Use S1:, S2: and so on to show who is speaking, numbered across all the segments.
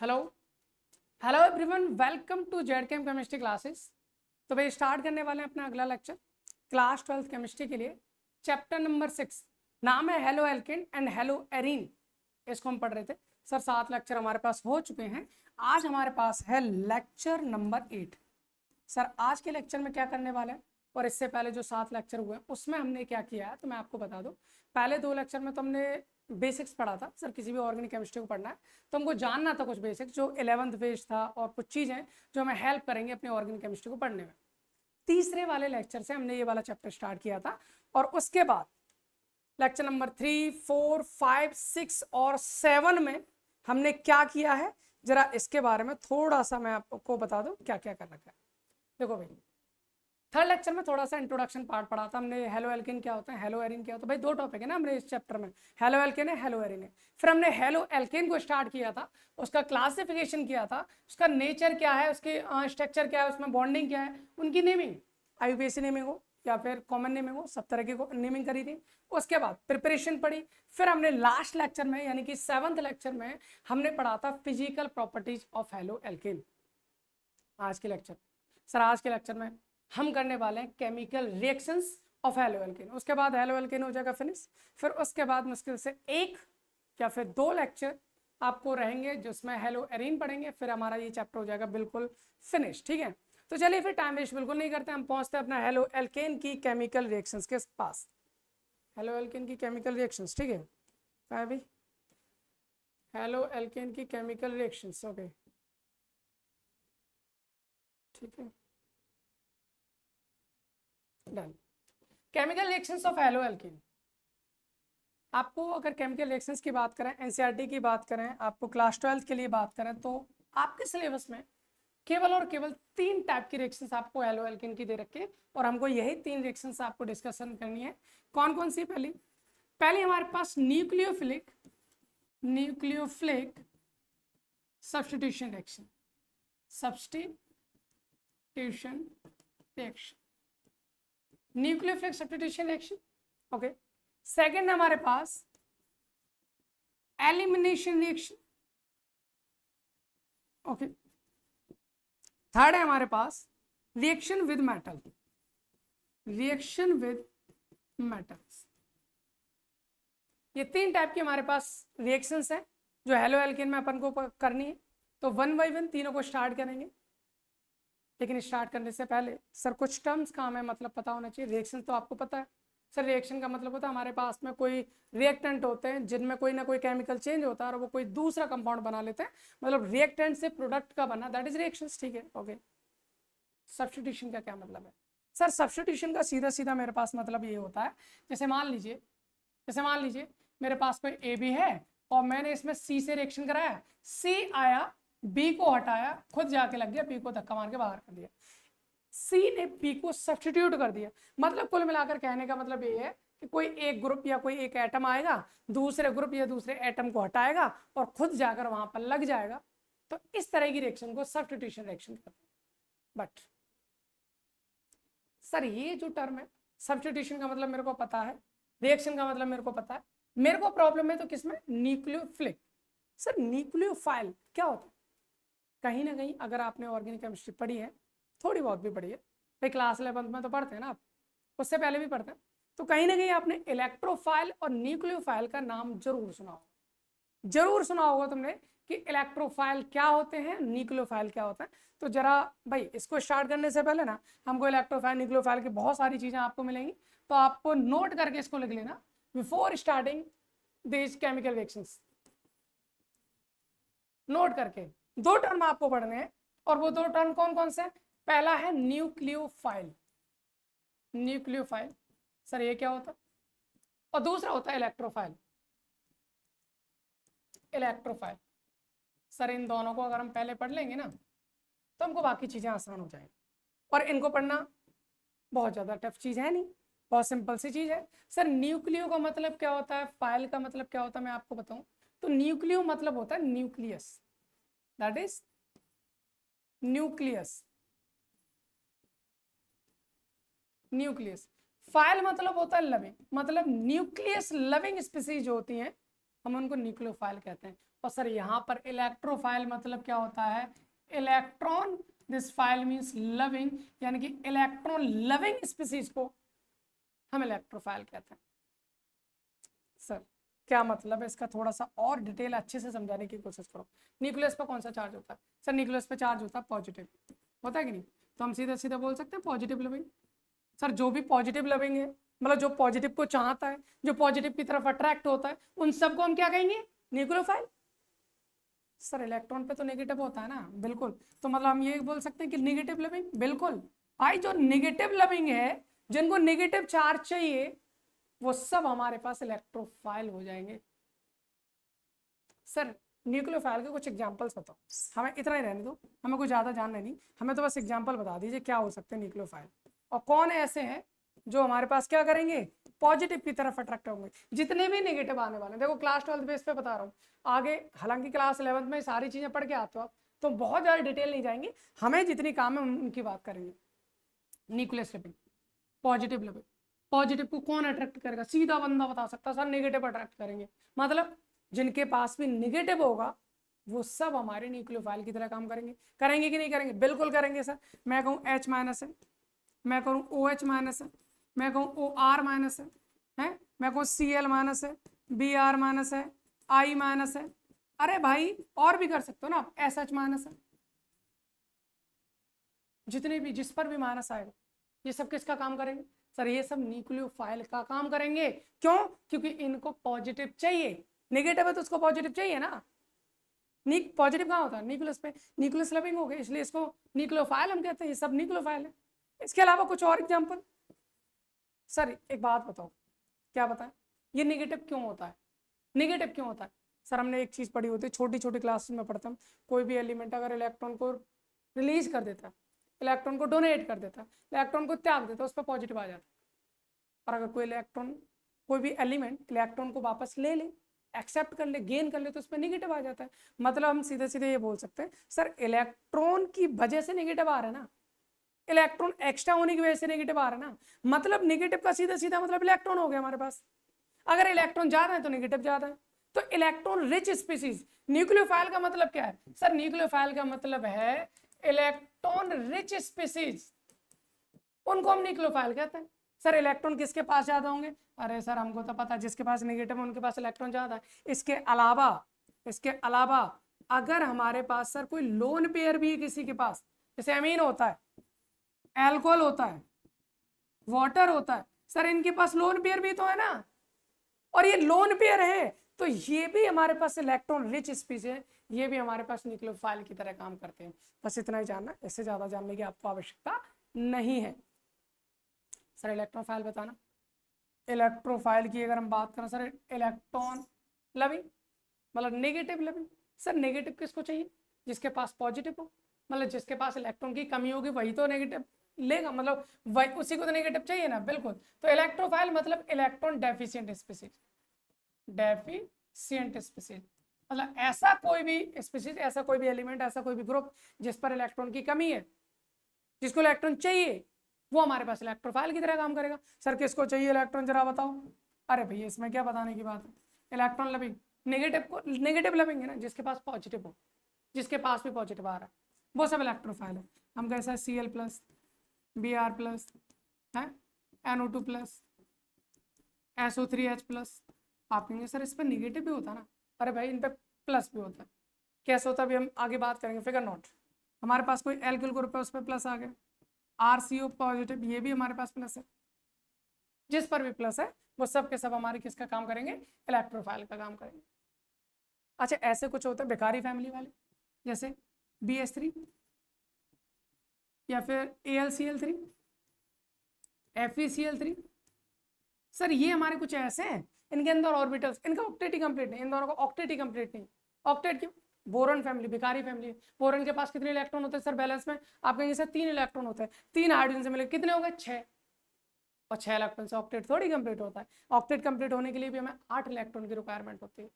S1: Hello hello everyone, welcome to Zchem chemistry classes. तो भाई start करने वाले हैं अपना अगला लेक्चर क्लास 12th केमिस्ट्री के लिए। चैप्टर नंबर 6 नाम है halo alkane and hello arene. इसको हम पढ़ रहे थे सर। 7 लेक्चर हमारे पास हो चुके हैं। आज हमारे पास है लेक्चर नंबर 8। सर आज के लेक्चर में क्या करने वाले हैं और इससे पहले जो 7 लेक्चर हुए उसमें हमने क्या किया है तो मैं आपको बता दूं। पहले 2 लेक्चर में तो हमने बेसिक्स पढ़ा था। सर किसी भी ऑर्गेनिक केमिस्ट्री को पढ़ना है तो हमको जानना था कुछ बेसिक्स, जो 11th पेज था, और कुछ चीज़ें जो हमें हेल्प करेंगे अपनी ऑर्गेनिक केमिस्ट्री को पढ़ने में। तीसरे वाले लेक्चर से हमने ये वाला चैप्टर स्टार्ट किया था और उसके बाद लेक्चर नंबर 3, 4, 5, 6 और 7 में हमने क्या किया है, जरा इसके बारे में थोड़ा सा मैं आपको बता दूं क्या क्या कर रखा है। देखो भाई, थर्ड लेक्चर में थोड़ा सा इंट्रोडक्शन पार्ट पढ़ा था हमने। हेलो एल्केन क्या होता है, हेलो एरीन क्या होता है। भाई 2 टॉपिक है ना हमने इस चैप्टर में, हेलो एल्केन है, हेलो एरीन है। फिर हमने हेलो एल्केन को स्टार्ट किया था, उसका क्लासिफिकेशन किया था, उसका नेचर क्या है, उसके स्ट्रक्चर क्या है, उसमें बॉन्डिंग क्या है, उनकी नेमिंग, आईयूपीएसी नेमिंग हो या फिर कॉमन नेमिंग हो, सब तरह की नेमिंग करी थी। उसके बाद प्रिपरेशन पढ़ी। फिर हमने लास्ट लेक्चर में यानी कि 7th लेक्चर में हमने पढ़ा था physical properties of halo alkene. आज के लेक्चर सर, आज के लेक्चर में हम करने वाले हैं chemical reactions of halo alkene. उसके बाद हेलो एल्केन हो जाएगा फिनिश। फिर उसके बाद मुश्किल से 1 या फिर 2 लेक्चर आपको रहेंगे जिसमें हेलो एरीन पढ़ेंगे। फिर हमारा ये चैप्टर हो जाएगा बिल्कुल फिनिश। ठीक है, तो चलिए फिर टाइम वेस्ट बिल्कुल नहीं करते, हम पहुंचते हैं अपना हेलो एल्केन की केमिकल रिएक्शंस के पास। हेलो एल्केन की केमिकल रिएक्शंस, ठीक है, क्या है भाई, हेलो एल्केन की केमिकल रिएक्शंस। ओके ठीक है, done. Chemical reactions of halo alkene. आपको अगर केमिकल रिएक्शंस की बात करें, एनसीईआरटी की बात करें, आपको क्लास 12th के लिए बात करें, तो आपके सिलेबस में केवल और केवल 3 टाइप की रिएक्शंस आपको हेलो एल्केन की दे रखी है और हमको यही 3 रिएक्शंस आपको डिस्कशन करनी है। कौन कौन सी? पहली हमारे पास nucleophilic substitution reaction, substitution reaction, nucleophilic substitution reaction. Okay, second हमारे पास एलिमिनेशन रिएक्शन। ओके, थर्ड है हमारे पास reaction with metal, reaction with metals. ये 3 टाइप की हमारे पास रिएक्शंस हैं जो हेलो एल्केन में अपन को करनी है। तो 1 बाय 1 तीनों को स्टार्ट करेंगे, लेकिन स्टार्ट करने से पहले सर कुछ टर्म्स का हमें मतलब पता होना चाहिए। रिएक्शन तो आपको पता है सर, रिएक्शन का मतलब होता है हमारे पास में कोई रिएक्टेंट होते हैं जिनमें कोई ना कोई केमिकल चेंज होता है और वो कोई दूसरा कंपाउंड बना लेते हैं, मतलब रिएक्टेंट से प्रोडक्ट का बना, दैट इज रिएक्शंस। ठीक है, ओके। सब्स्टिट्यूशन का क्या मतलब है सर? सब्स्टिट्यूशन का सीधा सीधा मेरे पास मतलब ये होता है, जैसे मान लीजिए मेरे पास कोई ए बी है और मैंने इसमें सी से रिएक्शन कराया, सी आया, बी को हटाया, खुद जाके लग गया, बी को धक्का मार के बाहर कर दिया, सी ने बी को सब्स्टिट्यूट कर दिया। मतलब कुल मिलाकर कहने का मतलब ये है कि कोई एक ग्रुप या कोई एक एटम आएगा, दूसरे ग्रुप या दूसरे एटम को हटाएगा और खुद जाकर वहां पर लग जाएगा। तो इस तरह की रिएक्शन को सब्स्टिट्यूशन रिएक्शन कहते हैं। बट सर ये जो टर्म है, सब्स्टिट्यूशन का मतलब मेरे को पता है, रिएक्शन का मतलब मेरे को पता है, मेरे को प्रॉब्लम है तो किसमें? न्यूक्लियोफिलिक। सर न्यूक्लियोफाइल क्या होता है? कहीं ना कहीं अगर आपने ऑर्गेनिक केमिस्ट्री पढ़ी है, थोड़ी बहुत भी पढ़ी है भाई, क्लास 11th में तो पढ़ते हैं ना आप, उससे पहले भी पढ़ते हैं, तो कहीं ना कहीं आपने इलेक्ट्रोफाइल और न्यूक्लियोफाइल का नाम जरूर सुना होगा। जरूर सुना होगा तुमने कि इलेक्ट्रोफाइल क्या होते हैं, न्यूक्लियोफाइल क्या होता है। तो जरा भाई इसको स्टार्ट करने से पहले ना हमको इलेक्ट्रोफाइल न्यूक्लियोफाइल की बहुत सारी चीजें आपको मिलेंगी, तो आपको नोट करके इसको लिख लेना before starting this chemical reactions. Note करके 2 टर्म आपको पढ़ने हैं, और वो 2 टर्म कौन कौन से? पहला है न्यूक्लियोफाइल। न्यूक्लियोफाइल सर ये क्या होता है? और दूसरा होता है इलेक्ट्रोफाइल। इलेक्ट्रोफाइल सर इन दोनों को अगर हम पहले पढ़ लेंगे ना तो हमको बाकी चीजें आसान हो जाएंगी, और इनको पढ़ना बहुत ज्यादा टफ चीज है नहीं, बहुत सिंपल सी चीज है। सर न्यूक्लियो का मतलब क्या होता है, फाइल का मतलब क्या होता है, मैं आपको बताऊं तो न्यूक्लियो मतलब होता है nucleus, that is nucleus. Nucleus. File मतलब होता है लविंग, मतलब न्यूक्लियस लविंग स्पीसीज होती हैं, हम उनको न्यूक्लियोफाइल कहते हैं। और सर यहाँ पर इलेक्ट्रोफाइल मतलब क्या होता है, electron, this file means loving, यानी कि इलेक्ट्रॉन लविंग स्पीसीज को हम इलेक्ट्रोफाइल कहते हैं। सर क्या मतलब है इसका, थोड़ा सा और डिटेल अच्छे से समझाने की कोशिश करो। न्यूक्लियस पर कौन सा चार्ज होता है? सर न्यूक्लियस पर चार्ज होता है पॉजिटिव, होता है कि नहीं? तो हम सीधा सीधा बोल सकते हैं पॉजिटिव लविंग। सर जो भी पॉजिटिव लविंग है, मतलब जो पॉजिटिव को चाहता है, जो पॉजिटिव की तरफ अट्रैक्ट होता है, उन सबको हम क्या कहेंगे? न्यूक्लियोफाइल। सर इलेक्ट्रॉन पे तो नेगेटिव होता है ना, बिल्कुल, तो मतलब हम ये बोल सकते हैं कि नेगेटिव लविंग। बिल्कुल भाई, जो नेगेटिव लविंग है, जिनको नेगेटिव चार्ज चाहिए, वो सब हमारे पास इलेक्ट्रोफाइल हो जाएंगे। सर न्यूक्लियोफाइल के कुछ एग्जांपल्स बताओ, हमें इतना ही रहने दो, हमें कुछ ज़्यादा जानना नहीं, हमें तो बस एग्जांपल बता दीजिए क्या हो सकते हैं न्यूक्लियोफाइल, और कौन ऐसे हैं जो हमारे पास क्या करेंगे? पॉजिटिव की तरफ अट्रैक्ट होंगे। जितने भी नेगेटिव आने वाले, देखो क्लास 12 बेस पे बता रहा हूँ, आगे हालांकि क्लास 11 में सारी चीज़ें पढ़ के आते हो आप, तो बहुत ज़्यादा डिटेल नहीं जाएंगे, हमें जितनी काम है उनकी बात करेंगे। Nucleus loving, positive loving, positive को कौन अट्रैक्ट करेगा? सीधा बंदा बता सकता है सर नेगेटिव अट्रैक्ट करेंगे, मतलब जिनके पास भी नेगेटिव होगा वो सब हमारे न्यूक्लियोफाइल की तरह काम करेंगे। करेंगे कि नहीं करेंगे? बिल्कुल करेंगे सर। मैं कहूँ H माइनस है, मैं कहूँ OH माइनस है, मैं कहूँ OR माइनस है, मैं कहूँ Cl माइनस है, Br माइनस है, I माइनस है, अरे भाई और भी कर सकते हो ना आप, SH माइनस है, जितने भी जिस पर भी माइनस आएगा ये सब किसका काम करेंगे? सर ये सब न्यूक्लियोफाइल का काम करेंगे। क्यों? क्योंकि इनको पॉजिटिव चाहिए, नेगेटिव है तो उसको पॉजिटिव चाहिए ना। पॉजिटिव कहाँ होता है? न्यूक्लियस पे, न्यूक्लियस लविंग हो गए, इसलिए इसको न्यूक्लियोफाइल हम कहते हैं। ये सब न्यूक्लियोफाइल है। इसके अलावा कुछ और एग्जांपल? सर एक बात बताओ, क्या बताएं, ये नेगेटिव क्यों होता है? नेगेटिव क्यों होता है? सर हमने एक चीज़ पढ़ी होती है, छोटी छोटी क्लासेस में पढ़ता हूँ, कोई भी एलिमेंट अगर इलेक्ट्रॉन को रिलीज कर देता है, इलेक्ट्रॉन को डोनेट कर देता है, इलेक्ट्रॉन को त्याग देता है, उस पर पॉजिटिव आ जाता है। और अगर कोई इलेक्ट्रॉन, कोई भी एलिमेंट इलेक्ट्रॉन को वापस ले ले, एक्सेप्ट कर ले, गेन कर ले, तो उसमें नेगेटिव आ जाता है। मतलब हम सीधे सीधे ये बोल सकते हैं सर इलेक्ट्रॉन की वजह से नेगेटिव आ रहा है ना, इलेक्ट्रॉन एक्स्ट्रा होने की वजह से नेगेटिव आ रहा है ना, मतलब नेगेटिव का सीधा सीधा मतलब इलेक्ट्रॉन हो गया हमारे पास। अगर इलेक्ट्रॉन ज्यादा है तो नेगेटिव ज्यादा है, तो इलेक्ट्रॉन रिच स्पीसीज। न्यूक्लियोफाइल का मतलब क्या है? सर न्यूक्लियोफाइल का मतलब है इलेक्ट्रॉन रिच स्पीसीज, उनको हम न्यूक्लियोफाइल कहते हैं। सर इलेक्ट्रॉन किसके पास ज्यादा होंगे? अरे सर हमको तो पता है, जिसके पास नेगेटिव है उनके पास इलेक्ट्रॉन ज्यादा है। इसके अलावा अगर हमारे पास सर कोई लोन पेयर भी है किसी के पास, जैसे अमीन होता है, अल्कोहल होता है, वाटर होता है, सर इनके पास लोन पेयर भी तो है ना, और ये लोन पेयर है तो ये भी हमारे पास इलेक्ट्रॉन रिच स्पीसीज है, ये भी हमारे पास न्यूक्लियोफाइल की तरह काम करते हैं। बस इतना ही जानना, इससे ज्यादा जानने की आपको आवश्यकता नहीं है। सर इलेक्ट्रोफाइल बताना, इलेक्ट्रोफाइल की अगर हम बात करें सर, इलेक्ट्रॉन लविंग मतलब नेगेटिव लविंग। सर नेगेटिव किसको चाहिए? जिसके पास पॉजिटिव हो, मतलब जिसके पास इलेक्ट्रॉन की कमी होगी वही तो नेगेटिव लेगा, मतलब वही, उसी को तो नेगेटिव चाहिए ना। बिल्कुल, तो इलेक्ट्रोफाइल मतलब electron deficient species, deficient species मतलब ऐसा कोई भी स्पीसीज, ऐसा कोई भी एलिमेंट, ऐसा कोई भी ग्रुप जिस पर इलेक्ट्रॉन की कमी है, जिसको इलेक्ट्रॉन चाहिए, वो हमारे पास इलेक्ट्रोफाइल की तरह काम करेगा। सर किसको चाहिए इलेक्ट्रॉन, जरा बताओ। अरे भैया इसमें क्या बताने की बात है, इलेक्ट्रॉन लविंग, नेगेटिव को नेगेटिव लविंग है ना, जिसके पास पॉजिटिव हो, जिसके पास भी पॉजिटिव आ रहा है, वो सब इलेक्ट्रोफाइल है। हम कैसा Cl प्लस, Br प्लस है, NO2 प्लस, SO3H प्लस। आप कहेंगे सर इस पर निगेटिव भी होता है ना, अरे भाई इन पर प्लस भी होता है। कैसे होता है अभी हम आगे बात करेंगे, फिगर नोट। हमारे पास कोई एल्किल ग्रुप है, उस पर प्लस आ गया, RCO पॉजिटिव, ये भी हमारे पास प्लस है, जिस पर भी प्लस है वो सब के सब हमारे किसका काम करेंगे? इलेक्ट्रोफाइल का काम करेंगे। अच्छा ऐसे कुछ होते हैं बेकारी फैमिली वाले, जैसे BH3 या फिर AlCl3, FeCl3। सर ये हमारे कुछ ऐसे हैं, इनके अंदर ऑर्बिटल्स, इनका ऑक्टेट ही कंप्लीट नहीं, इन दोनों का ऑक्टेट ही कंप्लीट नहीं। ऑक्टेट क्यों? बोरॉन फैमिली, बेकारी फैमिली है। बोरॉन के पास कितने इलेक्ट्रॉन होते हैं सर बैलेंस में? आप कहेंगे सर 3 इलेक्ट्रॉन होते हैं, 3 हाइड्रोजन से मिले कितने हो गए? 6, और 6 इलेक्ट्रॉन से ऑक्टेट थोड़ी कंप्लीट होता है। ऑक्टेट कंप्लीट होने के लिए भी हमें 8 इलेक्ट्रॉन की रिक्वायरमेंट होती है।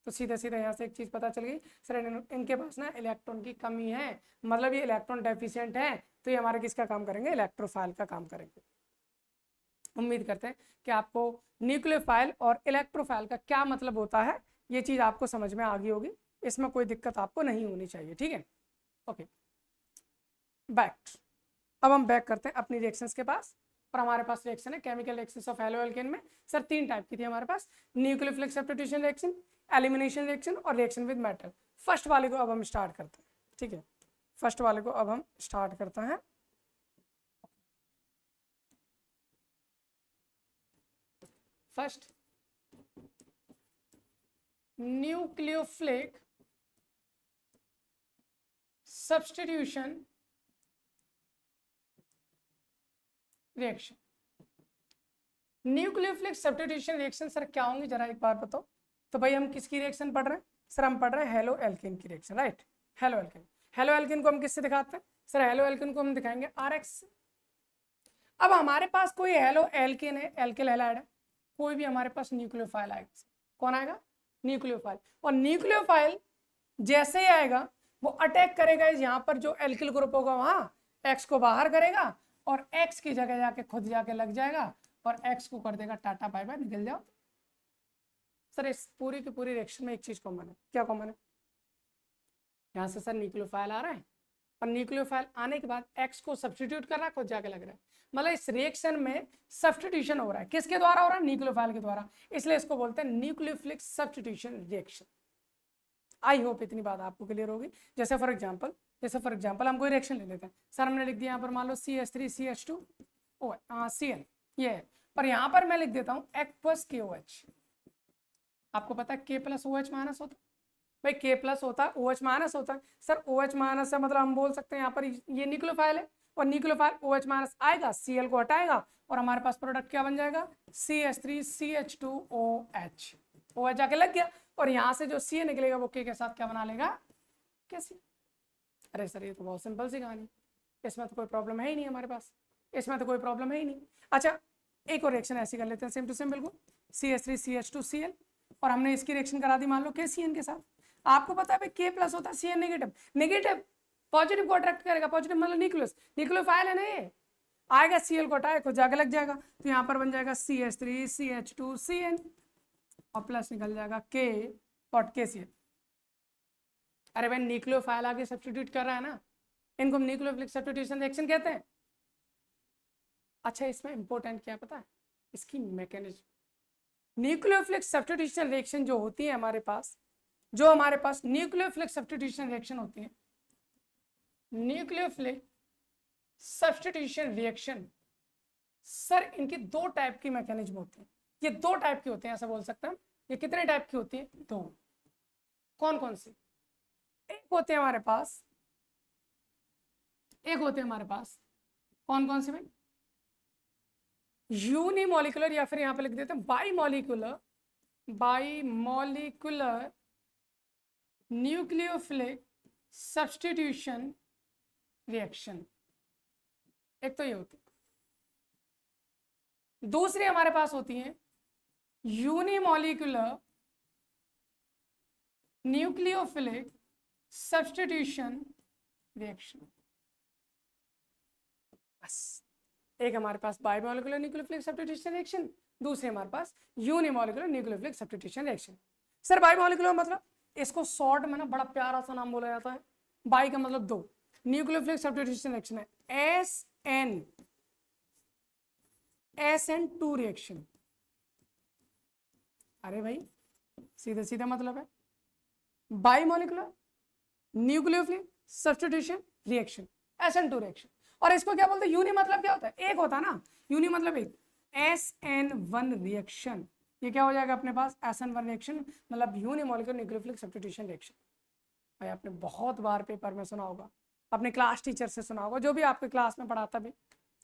S1: तो सीधे सीधे यहाँ से एक चीज़ पता चल गई सर, इनके पास ना इलेक्ट्रॉन की कमी है, मतलब ये इलेक्ट्रॉन डेफिशिएंट है, तो ये हमारे किसका काम करेंगे? इलेक्ट्रोफाइल का काम करेंगे। उम्मीद करते हैं कि आपको न्यूक्लियोफाइल और इलेक्ट्रोफाइल का क्या मतलब होता है ये चीज़ आपको समझ में आ गई होगी, इसमें कोई दिक्कत आपको नहीं होनी चाहिए, ठीक है। Okay, back. अब हम बैक करते हैं अपनी रिएक्शंस के पास, और हमारे पास रिएक्शन है chemical reactions of halo alkane में। सर 3 टाइप की थी हमारे पास, nucleophilic substitution reaction, elimination reaction और रिएक्शन विद मेटल। फर्स्ट वाले को अब हम स्टार्ट करते हैं, ठीक है। फर्स्ट वाले को अब हम स्टार्ट करते हैं। First, nucleophilic substitution reaction. Nucleophilic substitution reaction sir क्या होंगे जरा एक बार बताओ। तो भाई हम किसकी रिएक्शन पढ़ रहे हैं सर? हम पढ़ रहे हैं हेलो एल्केन की reaction, right. Halo alkane, halo alkane को हम किससे दिखाते हैं सर? हेलो एल्केन को हम दिखाएंगे RX से। अब हमारे पास कोई हेलो एल्केन है, एल्किल हैलाइड है, कोई भी हमारे पास न्यूक्लियोफाइल आएगा। कौन आएगा? न्यूक्लियोफाइल। और न्यूक्लियोफाइल जैसे ही आएगा वो अटैक करेगा यहाँ पर जो एल्किल ग्रुप होगा वहां, X को बाहर करेगा और X की जगह जाके खुद जाके लग जाएगा और X को कर देगा टाटा बाय बाय, निकल जाओ। सर इस पूरी की पूरी रिएक्शन में एक चीज कॉमन है, क्या कॉमन है? यहाँ से सर न्यूक्लियोफाइल आ रहा है और न्यूक्लियोफाइल आने के बाद X को सब्स्टिट्यूट कर रहा है, खुद जाके लग रहा है। मतलब इस रिएक्शन में सब्स्टिट्यूशन हो रहा है, किसके द्वारा हो रहा है? न्यूक्लियोफाइल के द्वारा, इसलिए इसको बोलते हैं nucleophilic substitution reaction. I hope इतनी बात आपको क्लियर होगी। जैसे फॉर एग्जांपल हम कोई रिएक्शन ले लेते हैं सर, हमने लिख दिया यहाँ पर मान लो CH3CH2 Cl, ये है, पर यहाँ पर मैं लिख देता हूँ H+KOH। आपको पता है K+OH- होता है भाई, K+ होता है, OH- होता है। सर OH- है मतलब हम बोल सकते हैं यहाँ पर ये न्यूक्लियोफाइल है और न्यूक्लियोफाइल OH- आएगा, Cl को हटाएगा और हमारे पास प्रोडक्ट क्या बन जाएगा? CH3CH2OH। OH जाके लग गया और यहाँ से जो Ca निकलेगा वो K के साथ क्या बना लेगा? कैसे? अरे सर ये तो बहुत सिंपल सी कहानी, इसमें तो कोई प्रॉब्लम है ही नहीं हमारे पास, इसमें तो कोई प्रॉब्लम है ही नहीं। अच्छा एक और रिएक्शन ऐसी कर लेते हैं सेम टू सेम बिल्कुल, CH3CH2Cl और हमने इसकी रिएक्शन करा दी मान लो KCN के साथ। आपको पता है भाई K+ होता है, Cn नेगेटिव, नेगेटिव पॉजिटिव को अट्रैक्ट करेगा, पॉजिटिव मतलब न्यूक्लियस, न्यूक्लियोफाइल है ना ये, आएगा Cl को हटाए खुद जाके लग जाएगा, तो यहाँ पर बन जाएगा CH3CH2Cn और प्लस निकल जाएगा KCl। अरे भाई न्यूक्लियोफाइल आगे सब्स्टिट्यूट कर रहा है ना, इनको हम न्यूक्लियोफिलिक सब्स्टिट्यूशन रिएक्शन कहते हैं। अच्छा इसमें इंपॉर्टेंट क्या पता है? इसकी मैकेनिज्म। न्यूक्लियोफिलिक सब्स्टिट्यूशन रिएक्शन जो होती है हमारे पास, जो हमारे पास न्यूक्लियोफिलिक सब्स्टिट्यूशन रिएक्शन होती है, न्यूक्लियोफिलिक सब्स्टिट्यूशन रिएक्शन सर इनकी 2 टाइप की मैकेनिज्म होती है। ये 2 टाइप की होते हैं ऐसा बोल सकते हैं। ये कितने टाइप की होती है? 2। कौन कौन सी? एक होते हैं हमारे पास कौन कौन से भाई? यूनिमोलिकुलर या फिर यहां पे लिख देते हैं बाईमोलिकुलर न्यूक्लियोफिलिक सब्स्टिट्यूशन रिएक्शन। एक तो ये होती है। दूसरी हमारे पास होती है यूनिमोलिकुलर न्यूक्लियोफिलिक सब्स्टिट्यूशन रिएक्शन। बस एक हमारे पास बाइमोलिकुलर न्यूक्लियोफिलिक सब्स्टिट्यूशन रिएक्शन, दूसरे हमारे पास unimolecular nucleophilic substitution reaction. Sir bimolecular मतलब, इसको शॉर्ट में ना बड़ा प्यारा सा नाम बोला जाता है, बाई का मतलब 2, न्यूक्लियोफिलिक सब्स्टिट्यूशन रिएक्शन है SN2 रिएक्शन। अरे भाई सीधे सीधा मतलब है bimolecular nucleophilic substitution reaction, SN2 reaction. और इसको क्या बोलते हैं? यूनि मतलब क्या होता है? एक होता है ना, यूनि मतलब एक, SN1 रिएक्शन। ये क्या हो जाएगा अपने पास? SN1 रिएक्शन मतलब यूनिमोलिकुलर न्यूक्लियोफिलिक सब्स्टिट्यूशन रिएक्शन। भाई आपने बहुत बार पेपर में सुना होगा, अपने क्लास टीचर से सुना होगा, जो भी आपके क्लास में पढ़ाता भी,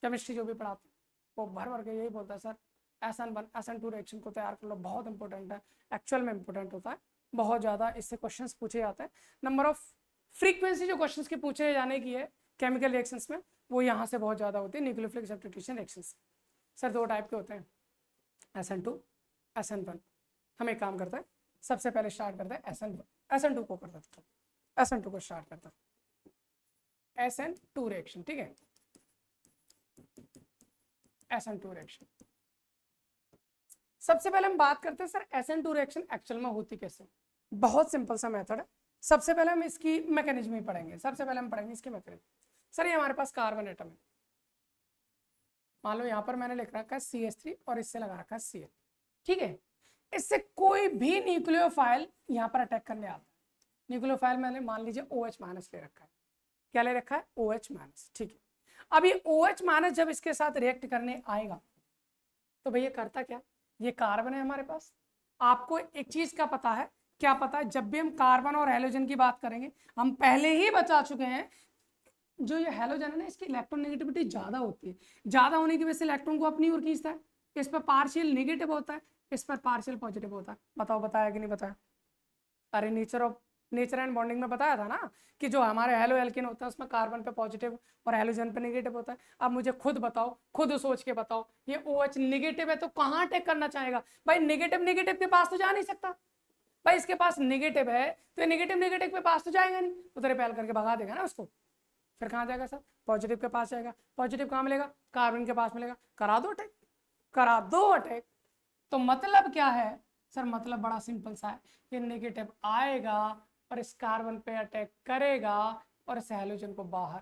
S1: केमिस्ट्री जो भी पढ़ाता वो भर भर के यही बोलता है सर SN1 SN2 रिएक्शन को तैयार कर लो, बहुत इंपॉर्टेंट है। एक्चुअल में इंपॉर्टेंट होता है बहुत ज़्यादा, इससे क्वेश्चंस पूछे जाते हैं। नंबर ऑफ फ्रीक्वेंसी जो क्वेश्चंस की पूछे जाने की है केमिकल रिएक्शंस में, वो यहाँ से बहुत ज़्यादा होती है nucleophilic substitution reactions. Sir 2 type के होते हैं, SN2 SN1। हम एक काम करते हैं, सबसे पहले स्टार्ट करते हैं SN2 को करते हैं, SN2 को स्टार्ट करते हैं, SN2 रिएक्शन, ठीक है। SN2 रिएक्शन सबसे पहले हम बात करते हैं सर SN2 रिएक्शन एक्चुअल में होती कैसे। बहुत सिंपल सा मेथड है। सबसे पहले हम इसकी मैकेनिज्म ही पढ़ेंगे। सबसे पहले हम पढ़ेंगे इसकी मैकेनिज्म। सर ये हमारे पास कार्बन एटम है, मान लो यहाँ पर मैंने लिख रखा है CH3 और इससे लगा रखा है Cl, ठीक है। इससे कोई भी न्यूक्लियोफाइल यहाँ पर अटैक करने आता है। न्यूक्लियोफाइल मैंने मान लीजिए OH- ले रखा है। क्या ले रखा है? OH-, ठीक है। अब ये OH- जब इसके साथ रिएक्ट करने आएगा तो भैया करता क्या, ये कार्बन है हमारे पास। आपको एक चीज का पता है, क्या पता है, जब भी हम कार्बन और हेलोजन की बात करेंगे, हम पहले ही बता चुके हैं, जो ये हेलोजन है ना, इसकी इलेक्ट्रॉन नेगेटिविटी ज्यादा होती है। ज्यादा होने की वजह से इलेक्ट्रॉन को अपनी ओर खींचता है। इस पर पार्शियल नेगेटिव होता है, इस पर पार्शियल पॉजिटिव होता है। बताओ बताया कि नहीं बताया? अरे नेचर एंड बॉन्डिंग में बताया था ना कि जो हमारे हेलो एल्किन होता है उसमें कार्बन पे पॉजिटिव और हेलोजन पे नेगेटिव होता है। अब मुझे खुद बताओ, खुद सोच के बताओ, ये OH नेगेटिव है तो कहाँ अटैक करना चाहेगा भाई? नेगेटिव नेगेटिव के पास तो जा नहीं सकता भाई। इसके पास नेगेटिव है तो नेगेटिव नेगेटिव के पास तो जाएगा नहीं, तो रिपेल करके भगा देगा ना उसको। फिर कहाँ जाएगा सर? पॉजिटिव के पास जाएगा। पॉजिटिव कहाँ मिलेगा? कार्बन के पास मिलेगा। करा दो अटैक, करा दो अटैक। तो मतलब क्या है सर? मतलब बड़ा सिंपल सा है, ये नेगेटिव आएगा और इस कार्बन पे अटैक करेगा और इस हैलोजन को बाहर।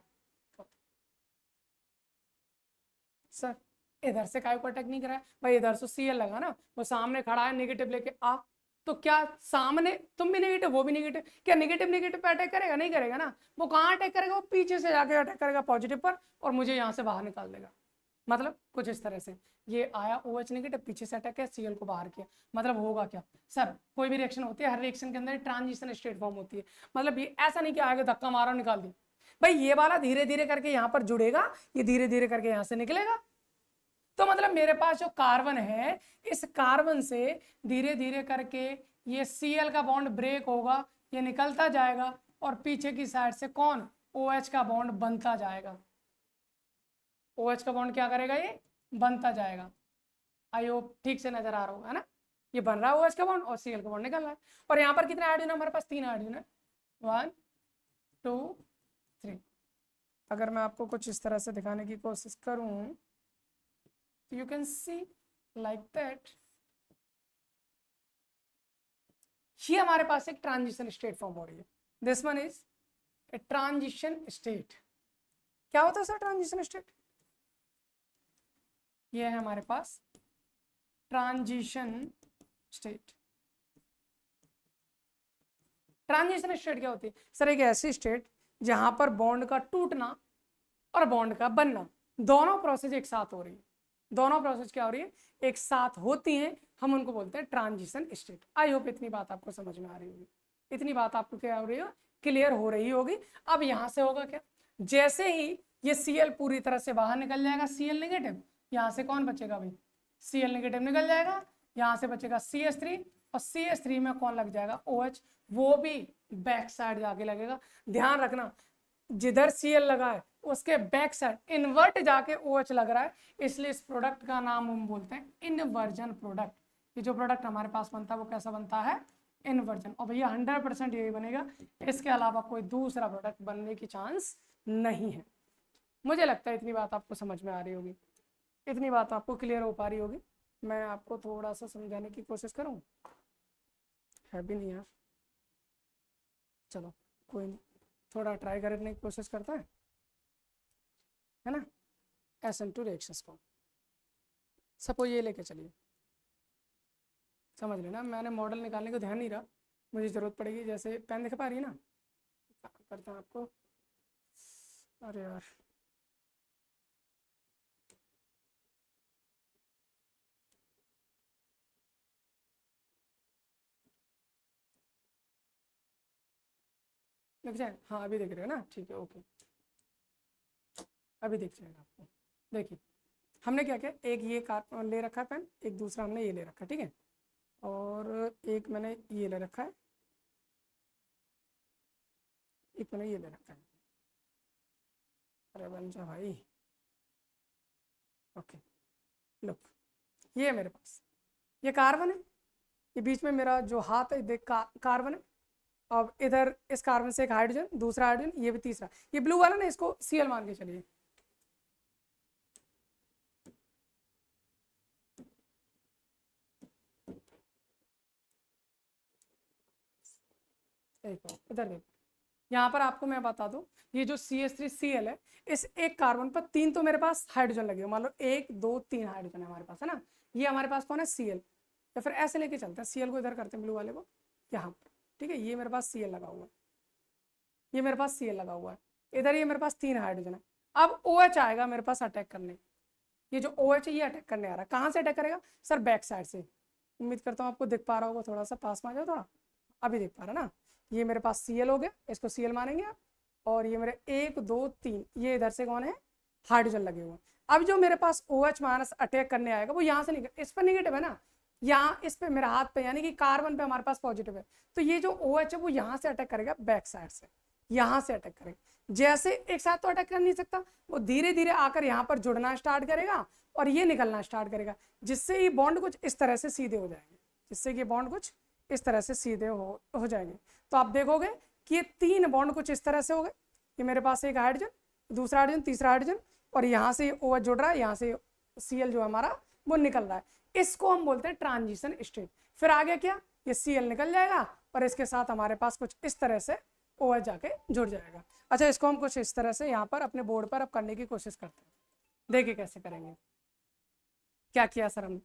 S1: सर इधर से काय को अटैक नहीं करा है भाई? इधर से Cl लगा ना, वो सामने खड़ा है नेगेटिव लेके आ, तो क्या सामने तुम भी नेगेटिव वो भी नेगेटिव, क्या नेगेटिव नेगेटिव पे अटैक करेगा? नहीं करेगा ना। वो कहाँ अटैक करेगा? वो पीछे से जाके अटैक करेगा पॉजिटिव पर और मुझे यहाँ से बाहर निकाल देगा। मतलब कुछ इस तरह से, ये आया OH नेगेटिव, पीछे से अटैक है, Cl को बाहर किया। मतलब होगा क्या सर? कोई भी रिएक्शन होती है, हर रिएक्शन के अंदर ट्रांजिशन स्टेट फॉर्म होती है। मतलब ये ऐसा नहीं कि आगे धक्का मारा निकाल दी भाई, ये वाला धीरे धीरे करके यहाँ पर जुड़ेगा, ये धीरे धीरे करके यहाँ से निकलेगा। तो मतलब मेरे पास जो कार्बन है, इस कार्बन से धीरे धीरे करके ये Cl का बॉन्ड ब्रेक होगा, ये निकलता जाएगा और पीछे की साइड से कौन? OH का बॉन्ड बनता जाएगा। OH का बॉन्ड क्या करेगा? ये बनता जाएगा। आई होप ठीक से नजर आ रहा होगा ना। ये बन रहा है OH का बॉन्ड और Cl का बॉन्ड निकल रहा है। और यहाँ पर कितने आयोडीन है हमारे पास? 3 आयोडीन है, 1 2 3। अगर मैं आपको कुछ इस तरह से दिखाने की कोशिश करूं, you can see like that, ये हमारे पास एक ट्रांजिशन स्टेट फॉर्म हो रही है। This one is a transition state. क्या होता है सर ट्रांजिशन स्टेट? ये है हमारे पास ट्रांजिशन स्टेट। ट्रांजिशन स्टेट क्या होती है सर? एक ऐसी स्टेट जहां पर बॉन्ड का टूटना और बॉन्ड का बनना, दोनों प्रोसेस एक साथ हो रही है। दोनों प्रोसेस क्या हो रही है? एक साथ होती हैं, हम उनको बोलते हैं ट्रांजिशन स्टेट। आई होप इतनी बात आपको समझ में आ रही होगी, इतनी बात आपको क्या हो रही है? क्लियर हो रही होगी। अब यहां से होगा क्या? जैसे ही ये Cl पूरी तरह से बाहर निकल जाएगा, Cl नेगेटिव, यहां से कौन बचेगा भाई? Cl नेगेटिव निकल जाएगा, यहां से बचेगा CH3 और CH3 में कौन लग जाएगा? OH, वो भी बैक साइड जाके लगेगा। ध्यान रखना, जिधर Cl लगा है उसके बैक साइड इन्वर्ट जाके OH लग रहा है, इसलिए इस प्रोडक्ट का नाम हम बोलते हैं इनवर्जन प्रोडक्ट। ये जो प्रोडक्ट हमारे पास बनता है वो कैसा बनता है? इनवर्जन। और भैया 100% यही बनेगा, इसके अलावा कोई दूसरा प्रोडक्ट बनने की चांस नहीं है। मुझे लगता है इतनी बात आपको समझ में आ रही होगी, इतनी बात आपको क्लियर हो पा रही होगी। मैं आपको थोड़ा सा समझाने की कोशिश करूँ, है भी नहीं यार, चलो कोई नहीं, थोड़ा ट्राई करने की कोशिश करता है ना। SN2 रिएक्शंस को सपोज ये लेके चलिए, समझ लेना मैंने मॉडल निकालने को ध्यान नहीं रहा, मुझे ज़रूरत पड़ेगी। जैसे पेन दिखा पा रही है ना, करता हूँ आपको। अरे यार दिख जाए? हाँ अभी दिख रहे हो ना, ठीक है ओके, अभी दिख जाएगा आपको। देखिए हमने क्या किया, एक ये कार ले रखा है पेन, एक दूसरा हमने ये ले रखा है, ठीक है, और एक मैंने ये ले रखा है, एक मैंने ये ले रखा है। अरे बन जा भाई, ओके लुक, ये है मेरे पास, ये कार्बन है, ये बीच में मेरा जो हाथ है देख कार्बन है। अब इधर इस कार्बन से एक हाइड्रोजन, दूसरा हाइड्रोजन, ये भी तीसरा, ये ब्लू वाला ना इसको Cl मान के चलिए। एक इधर देखो, यहाँ पर आपको मैं बता दूं, ये जो CH3Cl है, इस एक कार्बन पर 3 तो मेरे पास हाइड्रोजन लगे हुए, मान लो 1 2 3 हाइड्रोजन है हमारे पास, है ना। ये हमारे पास कौन है, Cl। या फिर ऐसे लेके चलते हैं, Cl को इधर करते हैं, ब्लू वाले को यहाँ पर, ठीक है। ये मेरे पास Cl लगा हुआ है, ये मेरे पास Cl लगा हुआ है, इधर ये मेरे पास 3 हाइड्रोजन है। अब OH आएगा मेरे पास अटैक करने, ये जो OH है ये अटैक करने आ रहा है। कहाँ से अटैक करेगा सर, बैक साइड से। उम्मीद करता हूँ आपको दिख पा रहा होगा, थोड़ा सा पास में आ जाओ थोड़ा, अभी दिख पा रहा ना। ये मेरे पास Cl हो गया, इसको Cl मानेंगे आप, और ये मेरे 1 2 3, ये इधर से कौन है, हाइड्रोजन लगे हुए। अब जो मेरे पास OH माइनस अटैक करने आएगा वो यहाँ से निकल, इस पर निगेटिव है ना, यहाँ इस पे मेरा हाथ पे, यानी कि कार्बन पे हमारे पास पॉजिटिव है। तो ये जो OH है वो यहाँ से अटैक करेगा, बैक साइड से यहाँ से अटैक करेगा। जैसे एक साथ तो अटैक कर नहीं सकता, वो धीरे धीरे आकर यहाँ पर जुड़ना स्टार्ट करेगा और ये निकलना स्टार्ट करेगा, जिससे ये बॉन्ड कुछ इस तरह से सीधे हो जाएंगे, जिससे कि बॉन्ड कुछ इस तरह से सीधे हो जाएंगे। तो आप देखोगे कि ये 3 बॉन्ड कुछ इस तरह से हो गए, ये मेरे पास एक हाइड्रोजन, दूसरा हाइड्रोजन, तीसरा हाइड्रोजन, और यहाँ से OH जुड़ रहा है, यहाँ से Cl जो हमारा वो निकल रहा है। इसको हम बोलते हैं ट्रांजिशन स्टेट। फिर आगे क्या, ये Cl निकल जाएगा और इसके साथ हमारे पास कुछ इस तरह से OH जाके जुड़ जाएगा। अच्छा, इसको हम कुछ इस तरह से यहाँ पर अपने बोर्ड पर अब करने की कोशिश करते हैं, देखिए कैसे करेंगे। क्या किया सर,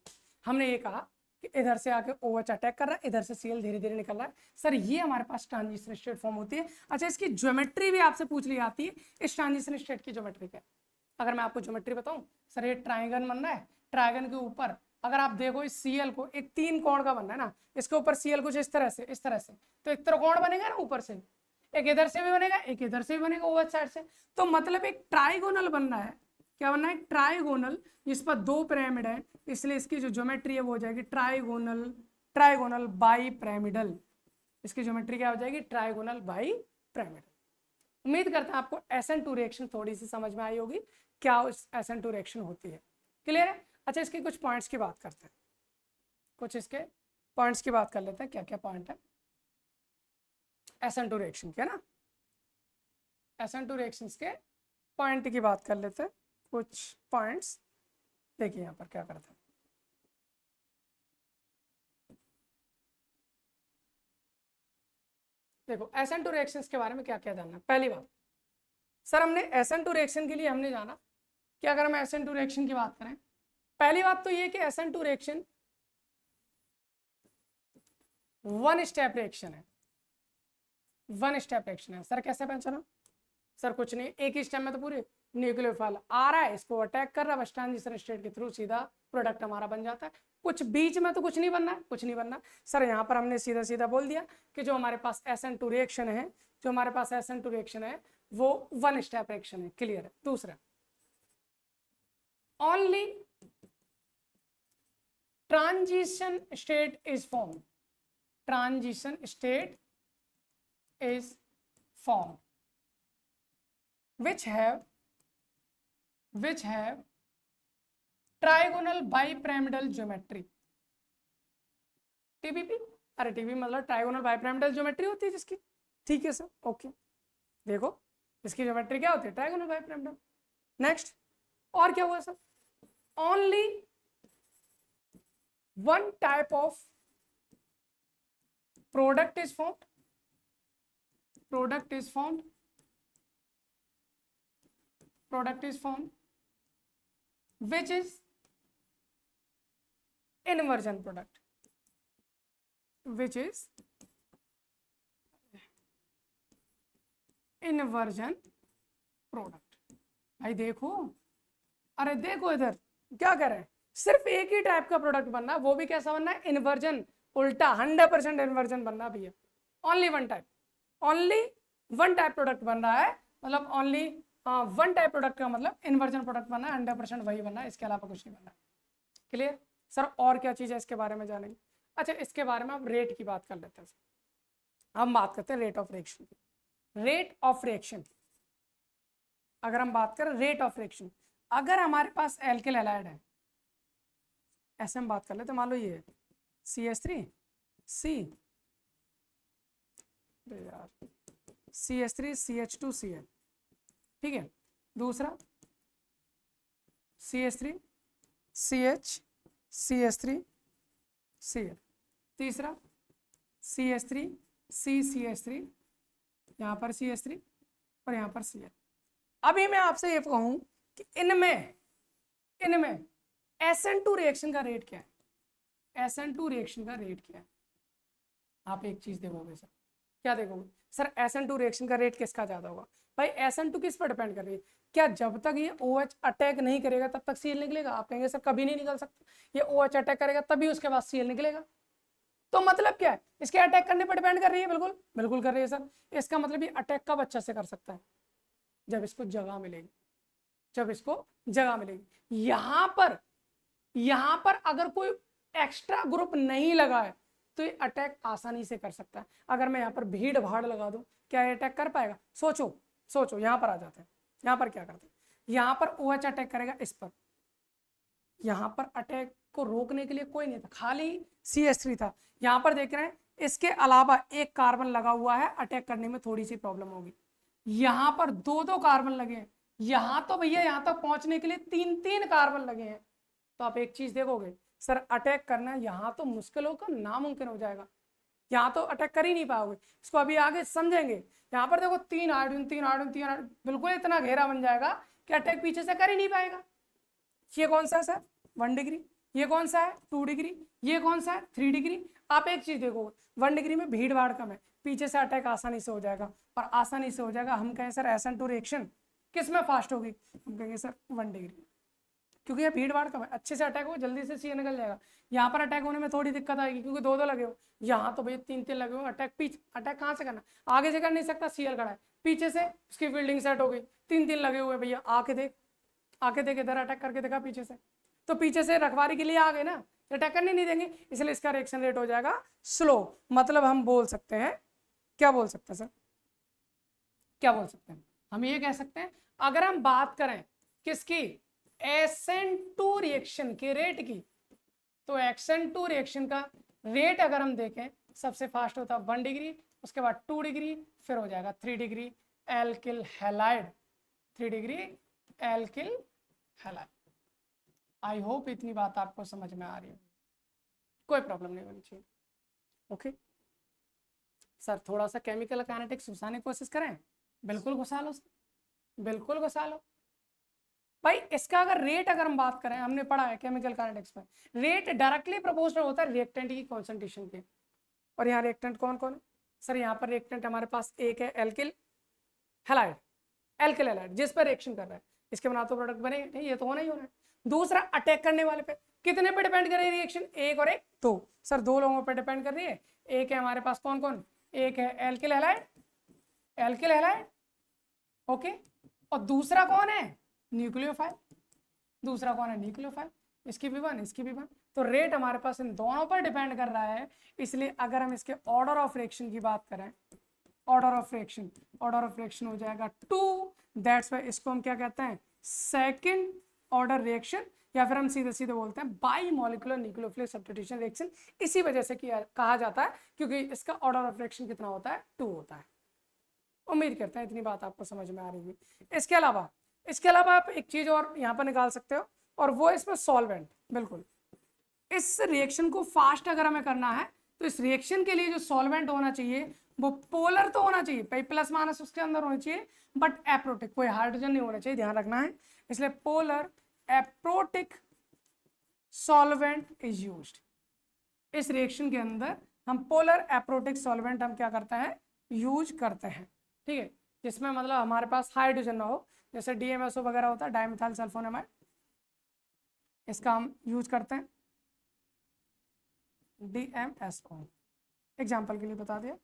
S1: हमने ये कहा कि इधर से आके OH अटैक कर रहा है, इधर से Cl धीरे धीरे निकल रहा है। सर ये हमारे पास ट्रांजिशन स्टेट फॉर्म होती है। अच्छा, इसकी ज्योमेट्री भी आपसे पूछ ली जाती है, इस ट्रांजिशन स्टेट की ज्योमेट्री क्या है। अगर मैं आपको ज्योमेट्री बताऊं, सर ये ट्राइंगल बन रहा है, ट्राइंगल के ऊपर अगर आप देखो इस Cl को, एक 3 कोण का बनना है ना, इसके ऊपर Cl कुछ इस तरह से तो एक त्रिकोण बनेगा ना ऊपर से, एक इधर से भी बनेगा, एक इधर से भी बनेगा OH साइड से। तो मतलब एक ट्राइगोनल बनना है, क्या बनना है, ट्राइगोनल, जिस पर 2 पिरामिड है, इसलिए इसकी जो ज्योमेट्री है वो हो जाएगी ट्राइगोनल बाई पिरामिडल। इसकी ज्योमेट्री क्या हो जाएगी, ट्राइगोनल बाई पिरामिडल। उम्मीद करता हूं आपको SN2 रिएक्शन थोड़ी सी समझ में आई होगी, क्या SN2 रिएक्शन होती है, क्लियर है। अच्छा, इसके कुछ पॉइंट्स की बात करते हैं, कुछ इसके पॉइंट्स की बात कर लेते हैं, क्या क्या पॉइंट है SN2 रिएक्शन के ना। SN2 रिएक्शंस के पॉइंट की बात कर लेते हैं, कुछ पॉइंट्स देखिए यहाँ पर क्या करते हैं। देखो SN2 रिएक्शंस के बारे में क्या क्या जानना है। पहली बात सर, हमने SN2 रिएक्शन के लिए हमने जाना कि अगर हम SN2 रिएक्शन की बात करें, पहली बात तो ये कि SN2 रिएक्शन 1 स्टेप रिएक्शन है, 1 स्टेप रिएक्शन है। सर कैसे पहचाना, सर कुछ नहीं, एक ही स्टेप में तो पूरे न्यूक्लियोफाइल आ रहा है, इसको अटैक कर रहा है, बस ट्रांजिशन स्टेट के थ्रू सीधा प्रोडक्ट हमारा बन जाता है। कुछ बीच में तो कुछ नहीं बनना है, कुछ नहीं बनना। सर यहाँ पर हमने सीधा सीधा बोल दिया कि जो हमारे पास SN2 रिएक्शन है, जो हमारे पास SN2 रिएक्शन है वो 1 स्टेप रिएक्शन है, क्लियर है। दूसरा, only transition state is form, transition state is form which have trigonal bipyramidal geometry, TBP। अरे TBP मतलब ट्राइगोनल बाइपिरामिडल ज्योमेट्री होती है जिसकी, ठीक है सर, ओके। देखो इसकी ज्योमेट्री क्या होती है, ट्राइगोनल बाइपिरामिडल। नेक्स्ट, और क्या हुआ sir, only 1 type of product is formed, product is formed which is inversion product, which is inversion product। भाई देखो, अरे देखो इधर क्या कर रहे हैं, सिर्फ एक ही टाइप का प्रोडक्ट बनना है, वो भी कैसा बनना है, इन्वर्जन, उल्टा 100% इन्वर्जन बनना भी है। Only 1 type, only 1 type product बन रहा है, मतलब ओनली 1 टाइप प्रोडक्ट का मतलब इन्वर्जन प्रोडक्ट बनना है, 100% वही बनना है, इसके अलावा कुछ नहीं बनना। क्लियर सर, और क्या चीज़ है इसके बारे में जानेंगे। अच्छा, इसके बारे में हम रेट की बात कर लेते हैं। हम बात करते हैं रेट ऑफ रिएक्शन की। रेट ऑफ रिएक्शन, अगर हम बात करें रेट ऑफ रिएक्शन, अगर हमारे पास एल्किल हैलाइड है, ऐसे हम बात कर लेते, मान लो ये CH3C, यार CH3CH2Cl, ठीक है। दूसरा CH3CH3CH3Cl, तीसरा CH3 CCH3, यहाँ पर CH3 और यहाँ पर Cl। अभी मैं आपसे ये कहूँ कि इनमें SN2 रिएक्शन का रेट क्या है? SN2 रिएक्शन का रेट क्या है? आप एक चीज देखोगे सर, क्या देखोगे सर? SN2 रिएक्शन का रेट किसका ज्यादा होगा? भाई SN2 किस पर डिपेंड कर रही है? क्या जब तक ये OH अटैक नहीं करेगा तब तक Cl निकलेगा? आप कहेंगे सर कभी नहीं निकल सकता, ये OH अटैक करेगा तभी उसके बाद Cl निकलेगा। तो मतलब क्या है? इसके अटैक करने पर डिपेंड कर रही है? बिल्कुल बिल्कुल कर रही है सर। इसका मतलब ये अटैक कब अच्छे से कर सकता है? जब इसको जगह मिलेगी, जब इसको जगह मिलेगी। यहां पर अगर कोई एक्स्ट्रा ग्रुप नहीं लगा है तो ये अटैक आसानी से कर सकता है। अगर मैं यहाँ पर भीड़ भाड़ लगा दूं, क्या ये अटैक कर पाएगा? सोचो यहाँ पर आ जाते हैं। यहाँ पर क्या करते हैं? यहाँ पर OH अटैक करेगा इस पर, यहाँ पर अटैक को रोकने के लिए कोई नहीं था, खाली CH3 था। यहाँ पर देख रहे हैं इसके अलावा एक कार्बन लगा हुआ है, अटैक करने में थोड़ी सी प्रॉब्लम होगी। यहाँ पर दो कार्बन लगे हैं, यहाँ तो भैया यहाँ तक पहुंचने के लिए तीन कार्बन लगे हैं। तो आप एक चीज देखोगे सर, अटैक करना यहाँ तो मुश्किल होगा, नामुमकिन हो जाएगा। यहाँ तो अटैक कर ही नहीं पाओगे। इसको अभी आगे समझेंगे। यहाँ पर देखो 3 हाइड्रोजन, बिल्कुल इतना घेरा बन जाएगा कि अटैक पीछे से कर ही नहीं पाएगा। ये कौन सा है सर? 1 डिग्री। ये कौन सा है? 2 डिग्री। ये कौन सा है? 3 डिग्री। आप एक चीज देखो, 1 डिग्री में भीड़ भाड़ कम है, पीछे से अटैक आसानी से हो जाएगा। और आसानी से हो जाएगा, हम कहें सर SN2 रिएक्शन किस में फास्ट होगी? हम कहेंगे सर 1 डिग्री, क्योंकि ये भीड़ भाड़ कम है, अच्छे से अटैक हो, जल्दी से Cl निकल जाएगा। यहाँ पर अटैक होने में थोड़ी दिक्कत आएगी क्योंकि दो लगे हो, यहाँ तो भैया 3 लगे हो। अटैक कहाँ से करना? आगे से कर नहीं सकता, Cl खड़ा है, पीछे से उसकी फील्डिंग सेट हो गई, 3 लगे हुए भैया। आके देख इधर अटैक करके देखा पीछे से, तो पीछे से रखवारी के लिए आ गए ना, अटैक करने नहीं देंगे, इसलिए इसका रिएक्शन रेट हो जाएगा स्लो। मतलब हम बोल सकते हैं, क्या बोल सकते हैं सर? क्या बोल सकते हैं? हम ये कह सकते हैं, अगर हम बात करें किसकी? SN2 रिएक्शन के रेट की, तो SN2 रिएक्शन का रेट अगर हम देखें, सबसे फास्ट होता है 1 डिग्री, उसके बाद 2 डिग्री, फिर हो जाएगा 3 degree alkyl halide. 3 degree alkyl halide. I hope इतनी बात आपको समझ में आ रही है, कोई प्रॉब्लम नहीं होनी चाहिए। ओके सर, थोड़ा सा केमिकल काइनेटिक्स घुसाने की कोशिश करें? बिल्कुल घुसा लो सर, बिल्कुल घुसा लो भाई। इसका अगर रेट अगर हम बात करें, हमने पढ़ा है केमिकल काइनेटिक्स में, रेट डायरेक्टली प्रोपोर्शनल होता है रिएक्टेंट की कॉन्सेंट्रेशन के। और यहाँ रिएक्टेंट कौन कौन है सर? यहाँ पर रिएक्टेंट हमारे पास एक है एल्किल हैलाइड, जिस पर रिएक्शन कर रहा है, इसके बना तो प्रोडक्ट बने नहीं, ये तो होना ही होना है। दूसरा, अटैक करने वाले पे, कितने पे डिपेंड कर रही है रिएक्शन? एक और एक, दो। सर 2 लोगों पे डिपेंड कर रही है। एक है हमारे पास कौन कौन? एक है एल्किल हैलाइड, ओके। और दूसरा कौन है? न्यूक्लियोफाइल। दूसरा कौन है? न्यूक्लियोफाइल। इसकी भी 1, इसकी भी 1। तो रेट हमारे पास इन दोनों पर डिपेंड कर रहा है। इसलिए अगर हम इसके ऑर्डर ऑफ रिएक्शन की बात करें, ऑर्डर ऑफ रिएक्शन हो जाएगा 2। दैट्स व्हाई इसको हम क्या कहते हैं? सेकंड ऑर्डर रिएक्शन, या फिर हम सीधे बोलते हैं by molecular nucleophilic substitution reaction. इसी वजह से कहा जाता है क्योंकि इसका ऑर्डर ऑफ रिएक्शन कितना होता है? 2 होता है। उम्मीद करते हैं इतनी बात आपको समझ में आ रही है। इसके अलावा आप एक चीज और यहाँ पर निकाल सकते हो, और वो इसमें सॉल्वेंट। बिल्कुल, इस रिएक्शन को फास्ट अगर हमें करना है तो इस रिएक्शन के लिए जो सॉल्वेंट होना चाहिए वो पोलर तो होना चाहिए, प्लस माइनस उसके अंदर होना चाहिए, बट एप्रोटिक, कोई हाइड्रोजन नहीं होना चाहिए, ध्यान रखना है। इसलिए polar aprotic solvent is used. इस रिएक्शन के अंदर हम पोलर एप्रोटिक सॉल्वेंट हम क्या करते हैं? यूज करते हैं, ठीक है। जिसमें मतलब हमारे पास हाइड्रोजन ना हो, जैसे DMSO वगैरह होता है, डाइमिथाइल सल्फोनेमाइड, इसका हम यूज करते हैं। DMSO एग्जाम्पल के लिए बता दिया।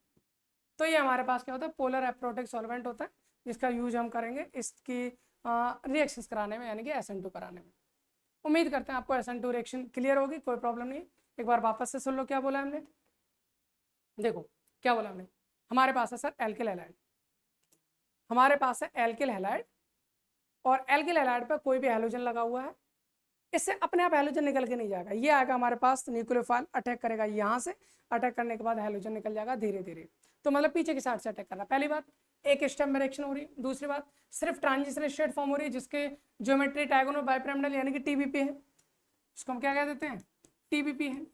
S1: तो ये हमारे पास क्या होता है? पोलर एप्रोटिक सॉल्वेंट होता है, जिसका यूज हम करेंगे इसकी रिएक्शंस कराने में, यानी कि SN2 कराने में। उम्मीद करते हैं आपको SN2 रिएक्शन क्लियर होगी, कोई प्रॉब्लम नहीं। एक बार वापस से सुन लो क्या बोला हमने। देखो क्या बोला हमने, हमारे पास है सर एल्किल हैलाइड, हमारे पास है एल्किल हैलाइड, और एल्किल हैलाइड पर कोई भी हैलोजन लगा हुआ है, इससे अपने आप हैलोजन निकल के नहीं जाएगा, ये आएगा हमारे पास न्यूक्लियोफाइल, अटैक करेगा यहाँ से, अटैक करने के बाद हैलोजन निकल जाएगा धीरे धीरे। तो मतलब पीछे की साइड से अटैक करना, पहली बात। एक स्टेप में रिएक्शन हो रही है। दूसरी बात, सिर्फ ट्रांजिशन स्टेट फॉर्म हो रही है जिसके ज्योमेट्री डायगोनल बाइपिरामिडल यानी कि TBP है, इसको हम क्या कह देते हैं? TBP है,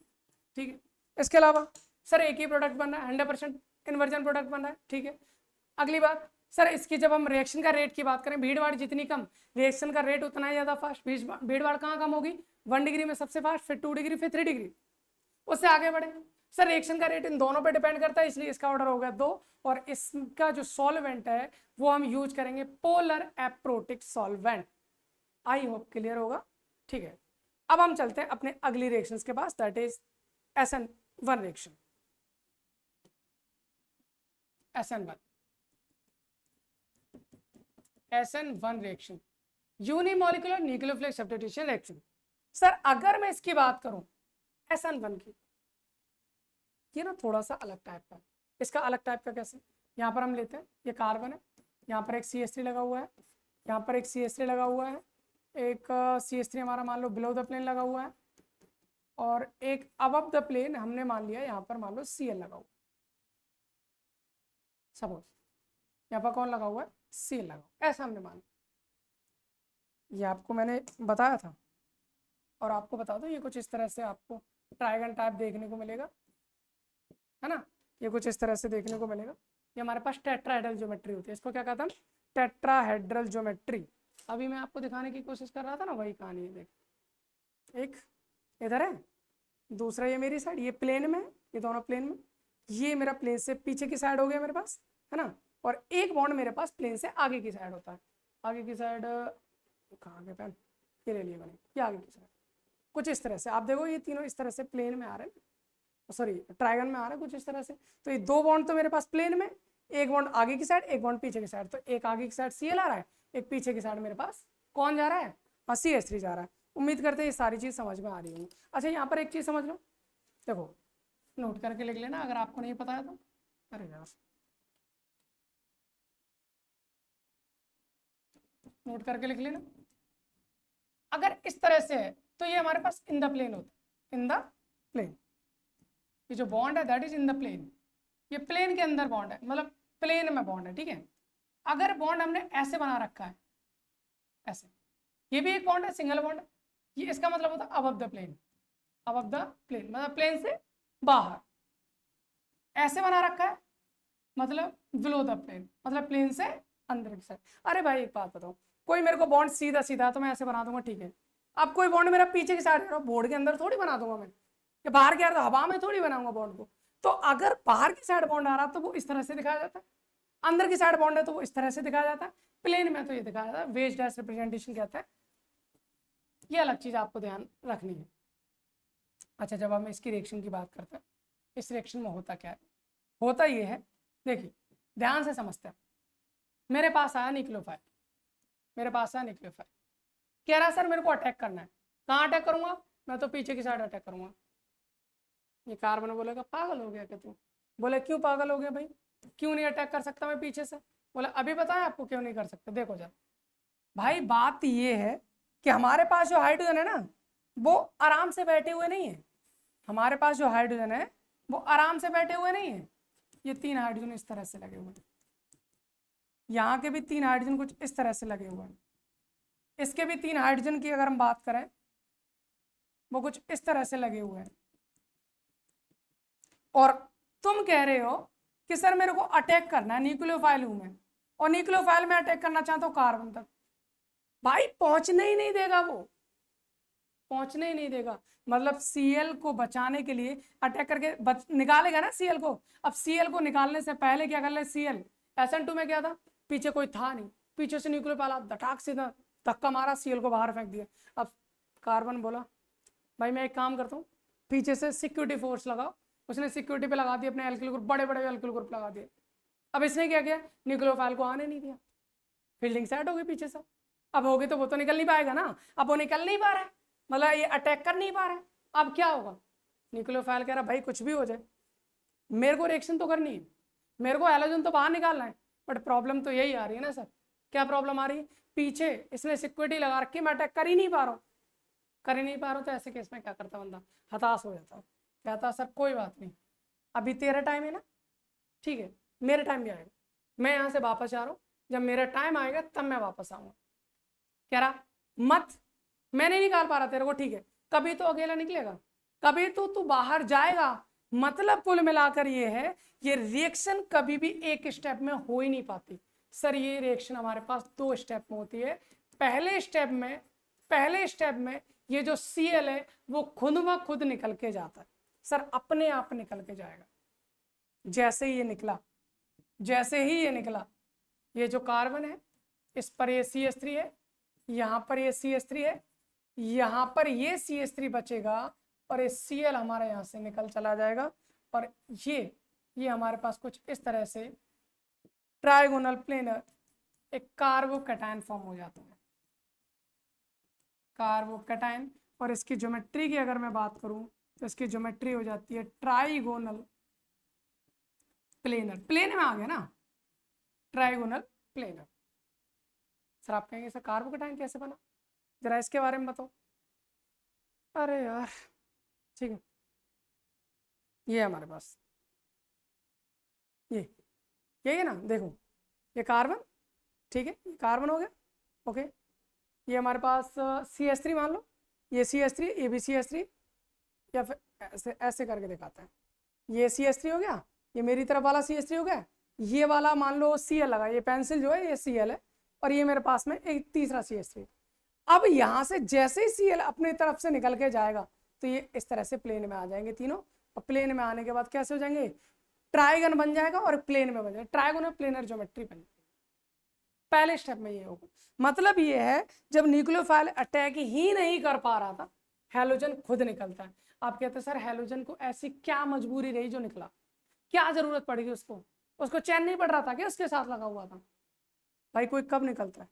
S1: ठीक है। इसके अलावा सर एक ही प्रोडक्ट बन रहा है, 100% इन्वर्जन प्रोडक्ट बन रहा है, ठीक है। अगली बात सर, इसकी जब हम रिएक्शन का रेट की बात करें, भीड़ भाड़ जितनी कम, रिएक्शन का रेट उतना ही ज़्यादा फास्ट। भीड़ भाड़ कहाँ कम होगी? 1 डिग्री में सबसे फास्ट, फिर 2 डिग्री, फिर 3 डिग्री, उससे आगे बढ़े। सर रिएक्शन का रेट इन दोनों पे डिपेंड करता है, इसलिए इसका ऑर्डर हो गया 2। और इसका जो सॉल्वेंट है वो हम यूज करेंगे polar aprotic solvent. I hope clear होगा, ठीक है। अब हम चलते हैं अपने अगली रिएक्शंस के पास, that is SN1 reaction. SN1 reaction, unimolecular nucleophilic substitution reaction. Sir अगर मैं इसकी बात करूं SN1 की, ये ना थोड़ा सा अलग टाइप का। इसका अलग टाइप का कैसे? यहाँ पर हम लेते हैं, ये कार्बन है, यहाँ पर एक CH3 लगा हुआ है, यहाँ पर एक CH3 लगा हुआ है, एक CH3 हमारा मान लो बिलो द प्लेन लगा हुआ है, और एक अबव द प्लेन हमने मान लिया यहाँ पर मान लो Cl लगा हुआ है। सपोज यहाँ पर कौन लगा हुआ है? Cl लगा हुआ है, ऐसा हमने मान लिया। ये आपको मैंने बताया था, और आपको बता दो ये कुछ इस तरह से आपको ट्राइगन टाइप देखने को मिलेगा, है ना। ये कुछ इस तरह से देखने को मिलेगा। ये हमारे पास टेट्राहेड्रल ज्योमेट्री होती है, इसको क्या कहते हैं? Tetrahedral geometry. अभी मैं आपको दिखाने की कोशिश कर रहा था ना, वही कहानी है। देख, एक इधर है, दूसरा ये मेरी साइड, ये प्लेन में, ये दोनों प्लेन में, ये मेरा प्लेन से पीछे की साइड हो गया मेरे पास, है ना। और एक बॉन्ड मेरे पास प्लेन से आगे की साइड होता है। आगे की साइड कहाँ गए पेन? ये ले लिए मैंने, ये आगे की साइड कुछ इस तरह से। आप देखो ये तीनों इस तरह से प्लेन में आ रहे हैं, सॉरी ट्राइगन में आ रहा है कुछ इस तरह से। तो ये 2 बॉन्ड तो मेरे पास प्लेन में, एक बॉन्ड आगे की साइड, एक बॉन्ड पीछे की साइड। तो एक आगे की साइड Cl आ रहा है, एक पीछे की साइड मेरे पास कौन जा रहा है? CH3 जा रहा है। उम्मीद करते हैं ये सारी चीज़ समझ में आ रही होंगी। अच्छा यहाँ पर एक चीज़ समझ लो, देखो नोट करके लिख लेना अगर आपको नहीं पता है तो। अरे यार नोट करके लिख लेना। अगर इस तरह से है तो ये हमारे पास इन द प्लेन होता है, इन द प्लेन। ये जो बॉन्ड है that is in the plane, ये प्लेन के अंदर बॉन्ड है, मतलब प्लेन में बॉन्ड है, ठीक है। अगर बॉन्ड हमने ऐसे बना रखा है, ऐसे, ये भी एक बॉन्ड है, सिंगल बॉन्ड है, ये इसका मतलब होता है above the plane. Above the plane मतलब प्लेन से बाहर। ऐसे बना रखा है मतलब बिलो द प्लेन, मतलब प्लेन से अंदर की साइड। अरे भाई एक बात बताओ, कोई मेरे को बॉन्ड सीधा सीधा तो मैं ऐसे बना दूंगा, ठीक है। अब कोई बॉन्ड मेरा पीछे की साइड, बोर्ड के अंदर थोड़ी बना दूंगा मैं, कि बाहर क्या हवा में थोड़ी बनाऊंगा बॉन्ड को। तो अगर बाहर की साइड बॉन्ड आ रहा तो वो इस तरह से दिखाया जाता है, अंदर की साइड बॉन्ड है तो वो इस तरह से दिखाया जाता है, प्लेन में तो ये दिखाया जाता है, वेज डैश रिप्रेजेंटेशन कहता है। ये अलग चीज आपको ध्यान रखनी है। अच्छा जब हम इसकी रिएक्शन की बात करते हैं, इस रिएक्शन में होता क्या है? होता ये है, देखिए ध्यान से समझते हैं। मेरे पास आया न्यूक्लियोफाइल, मेरे पास आया न्यूक्लियोफाइल, कह रहा सर मेरे को अटैक करना है। कहाँ अटैक करूंगा? मैं तो पीछे की साइड अटैक करूंगा। ये कार्बन बोलेगा पागल हो गया क्या तू? बोले क्यों पागल हो गया भाई, क्यों नहीं अटैक कर सकता मैं पीछे से? बोला अभी बताया आपको क्यों नहीं कर सकते। देखो जरा भाई, बात ये है कि हमारे पास जो हाइड्रोजन है ना, वो आराम से बैठे हुए नहीं है। हमारे पास जो हाइड्रोजन है वो आराम से बैठे हुए नहीं है। ये 3 हाइड्रोजन इस तरह से लगे हुए हैं, यहाँ के भी 3 हाइड्रोजन कुछ इस तरह से लगे हुए हैं, इसके भी 3 हाइड्रोजन की अगर हम बात करें वो कुछ इस तरह से लगे हुए हैं। और तुम कह रहे हो कि सर मेरे को अटैक करना है, न्यूक्लियोफाइल हूं मैं, और न्यूक्लियोफाइल में अटैक करना चाहता हूं कार्बन तक। भाई पहुंचने ही नहीं देगा, वो पहुंचने ही नहीं देगा। मतलब Cl को बचाने के लिए अटैक करके निकालेगा ना Cl को। अब Cl को निकालने से पहले क्या कर ले, Cl SN2 में क्या था, पीछे कोई था नहीं, पीछे से न्यूक्लियोफाइल धटाक से धक्का मारा, Cl को बाहर फेंक दिया। अब कार्बन बोला भाई मैं एक काम करता हूँ, पीछे से सिक्योरिटी फोर्स लगाओ। उसने सिक्योरिटी पे लगा दिया अपने एल्किल ग्रुप, बड़े बड़े एल्किल ग्रुप लगा दिए। अब इसने क्या किया, न्यूक्लियोफाइल को आने नहीं दिया, फील्डिंग सेट हो गई पीछे से। अब होगी तो वो तो निकल नहीं पाएगा ना, अब वो निकल नहीं पा रहा है, मतलब ये अटैक कर नहीं पा रहा है। अब क्या होगा, न्यूक्लियोफाइल कह रहा भाई कुछ भी हो जाए, मेरे को रिएक्शन तो करनी है, मेरे को हैलोजन तो बाहर निकालना है। बट प्रॉब्लम तो यही आ रही है ना सर, क्या प्रॉब्लम आ रही है, पीछे इसने सिक्योरिटी लगा रखी, मैं अटैक कर ही नहीं पा रहा हूँ, कर ही नहीं पा रहा हूँ। तो ऐसे केस में क्या करता बंदा, हताश हो जाता है, कहता सर कोई बात नहीं, अभी तेरा टाइम है ना, ठीक है मेरा टाइम भी आएगा, मैं यहाँ से वापस आ रहा हूँ, जब मेरा टाइम आएगा तब मैं वापस आऊँगा। कह रहा मत, मैं नहीं निकाल पा रहा तेरे को, ठीक है कभी तो अकेला निकलेगा, कभी तो तू बाहर जाएगा, मतलब कुल मिलाकर ये है, ये रिएक्शन कभी भी एक स्टेप में हो ही नहीं पाती। सर ये रिएक्शन हमारे पास 2 स्टेप में होती है। पहले स्टेप में ये जो Cl है वो खुद ब खुद निकल के जाता है। सर अपने आप निकल के जाएगा। जैसे ही ये निकला, ये जो कार्बन है इस पर ये CH3 है, यहाँ पर ये CH3 है, यहाँ पर ये CH3 बचेगा और ये Cl हमारा यहाँ से निकल चला जाएगा और ये हमारे पास कुछ इस तरह से ट्राइगोनल प्लेनर एक कार्बोकैटायन फॉर्म हो जाता है, कार्बोकैटायन। और इसकी ज्योमेट्री की अगर मैं बात करूं तो इसकी ज्योमेट्री हो जाती है ट्राइगोनल प्लेनर। प्लेन में आ गया ना, ट्राइगोनल प्लेनर। सर आप कहेंगे सर कार्बोकैटायन कैसे बना, जरा इसके बारे में बताओ। अरे यार ठीक है, ये हमारे पास ये है ना, देखो ये कार्बन, ठीक है, ये कार्बन हो गया, ओके। ये हमारे पास CH3 मान लो, ये CH3, ये भी CH3, या फिर ऐसे करके दिखाते हैं। ये CH3 हो गया, ये मेरी तरफ वाला CH3 हो गया, ये वाला मान लो Cl लगा, ये पेंसिल जो है ये Cl है, और ये मेरे पास में एक तीसरा CH3। अब यहाँ से जैसे ही Cl अपनी तरफ से निकल के जाएगा तो ये इस तरह से प्लेन में आ जाएंगे तीनों, और प्लेन में आने के बाद कैसे हो जाएंगे, ट्राइगन बन जाएगा और प्लेन में बन जाएगा, ट्राइगोनल प्लेनर ज्योमेट्री बन जाएगी। पहले स्टेप में ये होगा। मतलब ये है जब न्यूक्लियोफाइल अटैक ही नहीं कर पा रहा था, हैलोजन खुद निकलता है। आप कहते हैं सर हैलोजन को ऐसी क्या मजबूरी रही जो निकला, क्या जरूरत पड़ेगी उसको चैन नहीं पड़ रहा था क्या उसके साथ लगा हुआ था। भाई कोई कब निकलता है,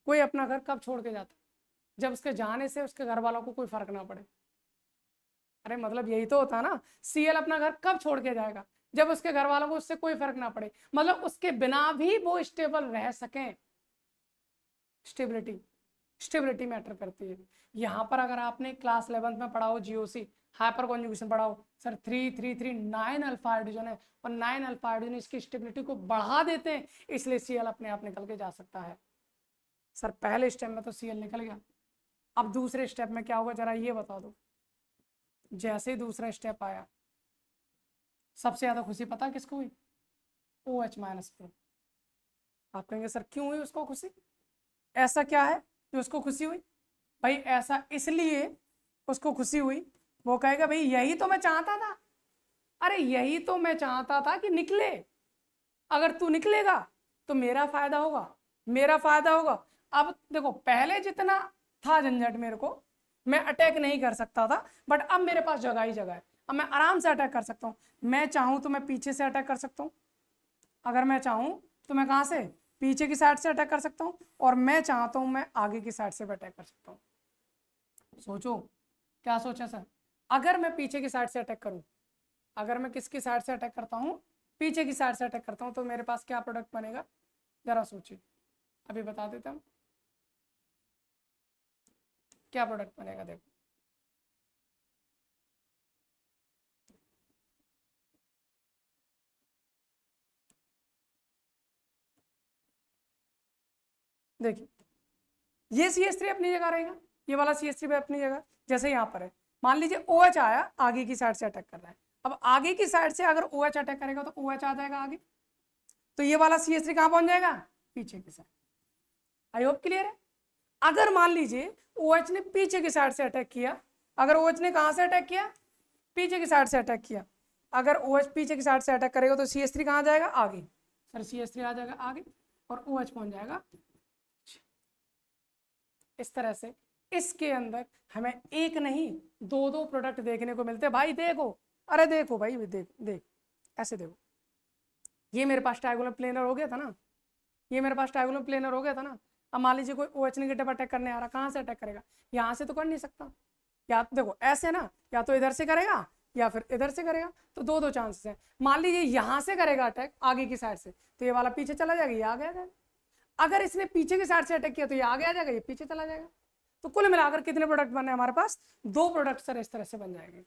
S1: कोई अपना घर कब छोड़ के जाता है, जब उसके जाने से उसके घर वालों को कोई फर्क ना पड़े। अरे मतलब यही तो होता है ना, Cl अपना घर कब छोड़ के जाएगा, जब उसके घर वालों को उससे कोई फर्क ना पड़े, मतलब उसके बिना भी वो स्टेबल रह सकें। स्टेबिलिटी मैटर करती है। यहाँ पर अगर आपने क्लास 11th में पढ़ा हो GOC हाइपर कॉन्जुगेशन पढ़ा हो, सर 3 9 अल्फा हाइड्रोजन है और 9 अल्फा हाइड्रोजन इसकी स्टेबिलिटी को बढ़ा देते हैं, इसलिए Cl अपने आप निकल के जा सकता है। सर पहले स्टेप में तो Cl निकल गया, अब दूसरे स्टेप में क्या होगा जरा ये बता दो। जैसे ही दूसरा स्टेप आया, सबसे ज्यादा खुशी पता किसको हुई, OH- को। आप कहेंगे सर क्यों हुई उसको खुशी, ऐसा क्या है जो उसको खुशी हुई। भाई ऐसा इसलिए उसको खुशी हुई, वो कहेगा भाई यही तो मैं चाहता था, अरे यही तो मैं चाहता था कि निकले, अगर तू निकलेगा तो मेरा फायदा होगा। अब देखो पहले जितना था झंझट मेरे को, मैं अटैक नहीं कर सकता था, बट अब मेरे पास जगह ही जगह है, अब मैं आराम से अटैक कर सकता हूँ। मैं चाहूँ तो मैं पीछे से अटैक कर सकता हूँ, अगर मैं चाहूँ तो मैं कहाँ से, पीछे की साइड से अटैक कर सकता हूँ, और मैं चाहता हूँ मैं आगे की साइड से भी अटैक कर सकता हूँ। सोचो क्या सोचा सर, अगर मैं पीछे की साइड से अटैक करूँ, अगर मैं किसकी साइड से अटैक करता हूँ, पीछे की साइड से अटैक करता हूँ, तो मेरे पास क्या प्रोडक्ट बनेगा, जरा सोचिए, अभी बता देता हूँ क्या प्रोडक्ट बनेगा। देखो देखिए, ये CH3 अपनी जगह रहेगा, ये वाला CH3 भी अपनी जगह, जैसे यहाँ पर है। मान लीजिए OH आया, आगे की साइड से अटैक कर रहा है, अब आगे की साइड से अगर OH अटैक करेगा तो OH आ जाएगा आगे, तो ये वाला CH3 कहाँ पहुंच जाएगा, पीछे की साइड। आई होप क्लियर है। अगर मान लीजिए OH ने पीछे की साइड से अटैक किया, अगर OH ने कहाँ से अटैक किया, पीछे की साइड से अटैक किया, अगर OH पीछे की साइड से अटैक करेगा तो CH3 कहाँ जाएगा, आगे। सर CH3 आ जाएगा आगे और OH पहुंच जाएगा। इस तरह से इसके अंदर हमें एक नहीं दो प्रोडक्ट देखने को मिलते हैं। भाई देखो, अरे देखो भाई, देख ऐसे देखो, ये मेरे पास ट्रायंगुलर प्लेनर हो गया था ना, ये मेरे पास ट्रायंगुलर प्लेनर हो गया था ना। अब मान लीजिए कोई OH नेगेटिव अटैक करने आ रहा, कहाँ से अटैक करेगा, यहाँ से तो कर नहीं सकता, या देखो ऐसे ना, या तो इधर से करेगा या फिर इधर से करेगा, तो दो चांसेस हैं। मान लीजिए यहाँ से करेगा अटैक आगे की साइड से, तो ये वाला पीछे चला जाएगा, ये आगे आ जाएगा। अगर इसने पीछे की साइड से अटैक किया तो ये आगे आ जाएगा, ये पीछे चला जाएगा। तो कुल मिलाकर कितने प्रोडक्ट बने हमारे पास, 2 प्रोडक्ट सर इस तरह से बन जाएंगे।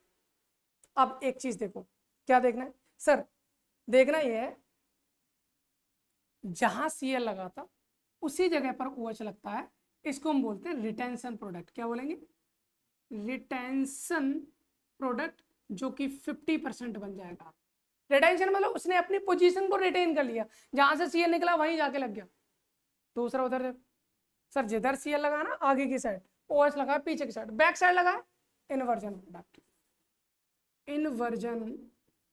S1: अब एक चीज देखो, क्या देखना है सर, देखना ये है जहां Cl लगा था उसी जगह पर OH लगता है, इसको हम बोलते हैं रिटेंशन प्रोडक्ट। क्या बोलेंगे, रिटेंशन प्रोडक्ट, जो कि 50% बन जाएगा। रिटेंशन मतलब उसने अपनी पोजीशन को रिटेन कर लिया, जहां से सीएल निकला वहीं जाके लग गया। दूसरा उधर देखो सर, जिधर सीएल लगा ना आगे की साइड, ओएस लगा पीछे की साइड, बैक साइड लगा इन्वर्जन प्रोडक्ट, इन्वर्जन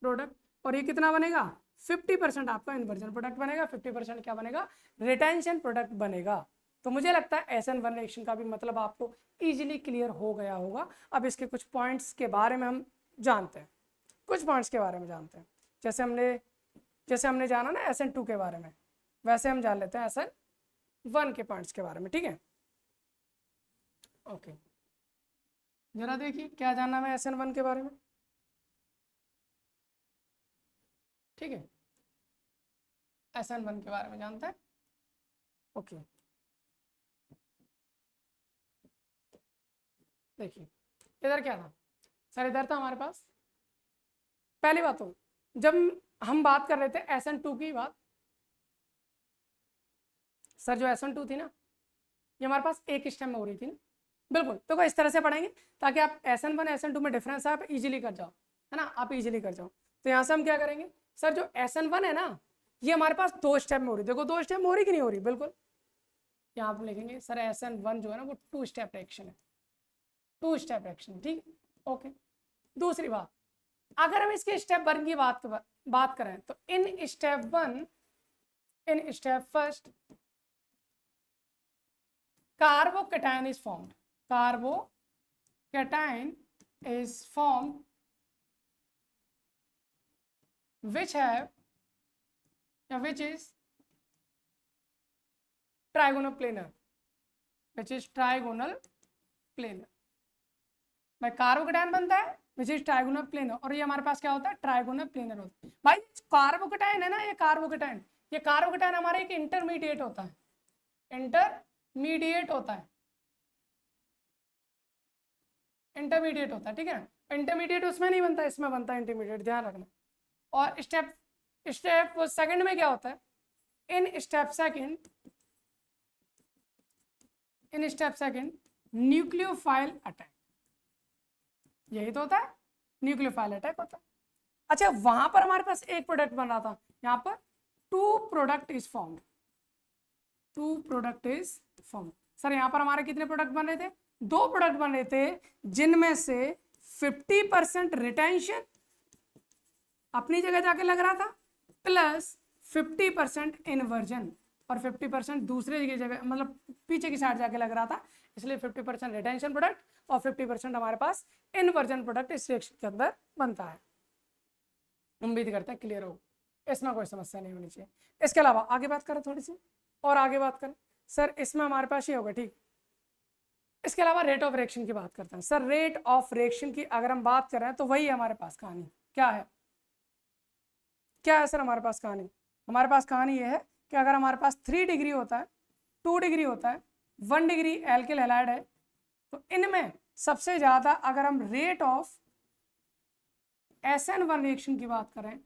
S1: प्रोडक्ट। और ये कितना बनेगा? 50% आपका इन्वर्जन प्रोडक्ट बनेगा, 50% क्या बनेगा? रिटेंशन प्रोडक्ट बनेगा। तो मुझे लगता है SN1 रिएक्शन का भी मतलब आपको इजीली क्लियर हो गया होगा। अब इसके कुछ पॉइंट्स के बारे में हम जानते हैं, कुछ पॉइंट्स के बारे में जानते हैं। जैसे हमने जाना ना SN2 के बारे में, वैसे हम जान लेते हैं SN1 के पॉइंट्स के बारे में। ठीक है, ओके, जरा देखिए क्या जानना है SN1 के बारे में। ठीक है, SN1 के बारे में जानते हैं। ओके, देखिए इधर क्या था सर? इधर था हमारे पास, पहली बात तो जब हम बात कर रहे थे SN2 की बात, सर जो SN2 थी ना, ये हमारे पास एक स्टेप में हो रही थी ना, बिल्कुल। तो इस तरह से पढ़ेंगे ताकि आप SN1 SN2 में डिफरेंस आप इजीली कर जाओ, है ना, आप इजीली कर जाओ। तो यहाँ से हम क्या करेंगे सर, जो SN1 है ना, ये हमारे पास 2 स्टेप में हो रही। देखो 2 स्टेप में हो रही कि नहीं हो रही? बिल्कुल। यहाँ पर लिखेंगे सर SN1 जो है ना वो 2 स्टेप रिएक्शन है, 2 स्टेप रिएक्शन। ठीक है, ओके। दूसरी बात, अगर हम इसके स्टेप 1 की बात करें तो in step 1, in step first carbocation is formed, carbocation is formed which is trigonal planar, which is trigonal planar। भाई कार्बोकेटायन बनता है विच इज ट्राइगोनल प्लेनर, और ये हमारे पास क्या होता है? ट्राइगोनल प्लेनर होता है। भाई कार्बोकेटायन है ना, ये कार्बोकेटायन हमारा एक इंटरमीडिएट होता है, इंटरमीडिएट होता है। ठीक है, इंटरमीडिएट उसमें नहीं बनता, इसमें बनता है इंटरमीडिएट, ध्यान रखना। और स्टेप सेकंड में क्या होता है? In step second nucleophile attack, यही तो होता है, न्यूक्लियोफाइल अटैक होता है। अच्छा, वहां पर हमारे पास एक प्रोडक्ट बन रहा था, यहाँ पर 2 product is formed, 2 product is formed. Sir यहाँ पर हमारे कितने प्रोडक्ट बन रहे थे? 2 प्रोडक्ट बन रहे थे, जिनमें से 50% रिटेंशन अपनी जगह जाके लग रहा था, प्लस 50% इन्वर्जन, और 50% दूसरे की जगह मतलब पीछे की साइड जाके लग रहा था। इसलिए 50% रिटेंशन प्रोडक्ट और 50% हमारे पास इन्वर्जन प्रोडक्ट इस रिएक्शन के अंदर बनता है। उम्मीद करते हैं क्लियर हो, इसमें कोई समस्या नहीं होनी चाहिए। इसके अलावा आगे बात करें, थोड़ी सी और आगे बात करें सर, इसमें हमारे पास ये होगा। ठीक, इसके अलावा रेट ऑफ रिएक्शन की बात करते हैं। सर रेट ऑफ रिएक्शन की अगर हम बात करें तो वही हमारे पास कहानी क्या है? सर हमारे पास कहानी ये है कि अगर हमारे पास 3 डिग्री होता है, 2 डिग्री होता है, 1 डिग्री एल्किल हैलाइड है, तो इनमें सबसे ज्यादा अगर हम रेट ऑफ SN1 रिएक्शन की बात करें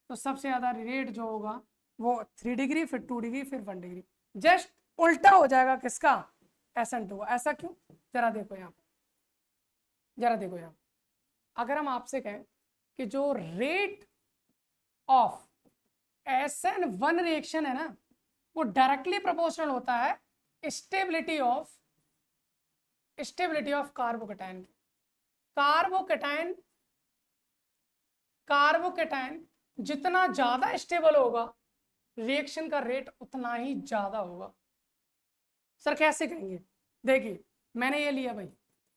S1: तो सबसे ज्यादा रेट जो होगा वो 3 डिग्री, फिर 2 डिग्री, फिर 1 डिग्री, जस्ट उल्टा हो जाएगा किसका? SN2। ऐसा क्यों? जरा देखो यहाँ, अगर हम आपसे कहें कि जो रेट ऑफ SN1 रिएक्शन है ना, वो डायरेक्टली प्रोपोर्शनल होता है स्टेबिलिटी ऑफ कार्बोकेटायन। कार्बोकेटायन जितना ज्यादा स्टेबल होगा, रिएक्शन का रेट उतना ही ज्यादा होगा। सर कैसे कहेंगे? देखिए मैंने ये लिया भाई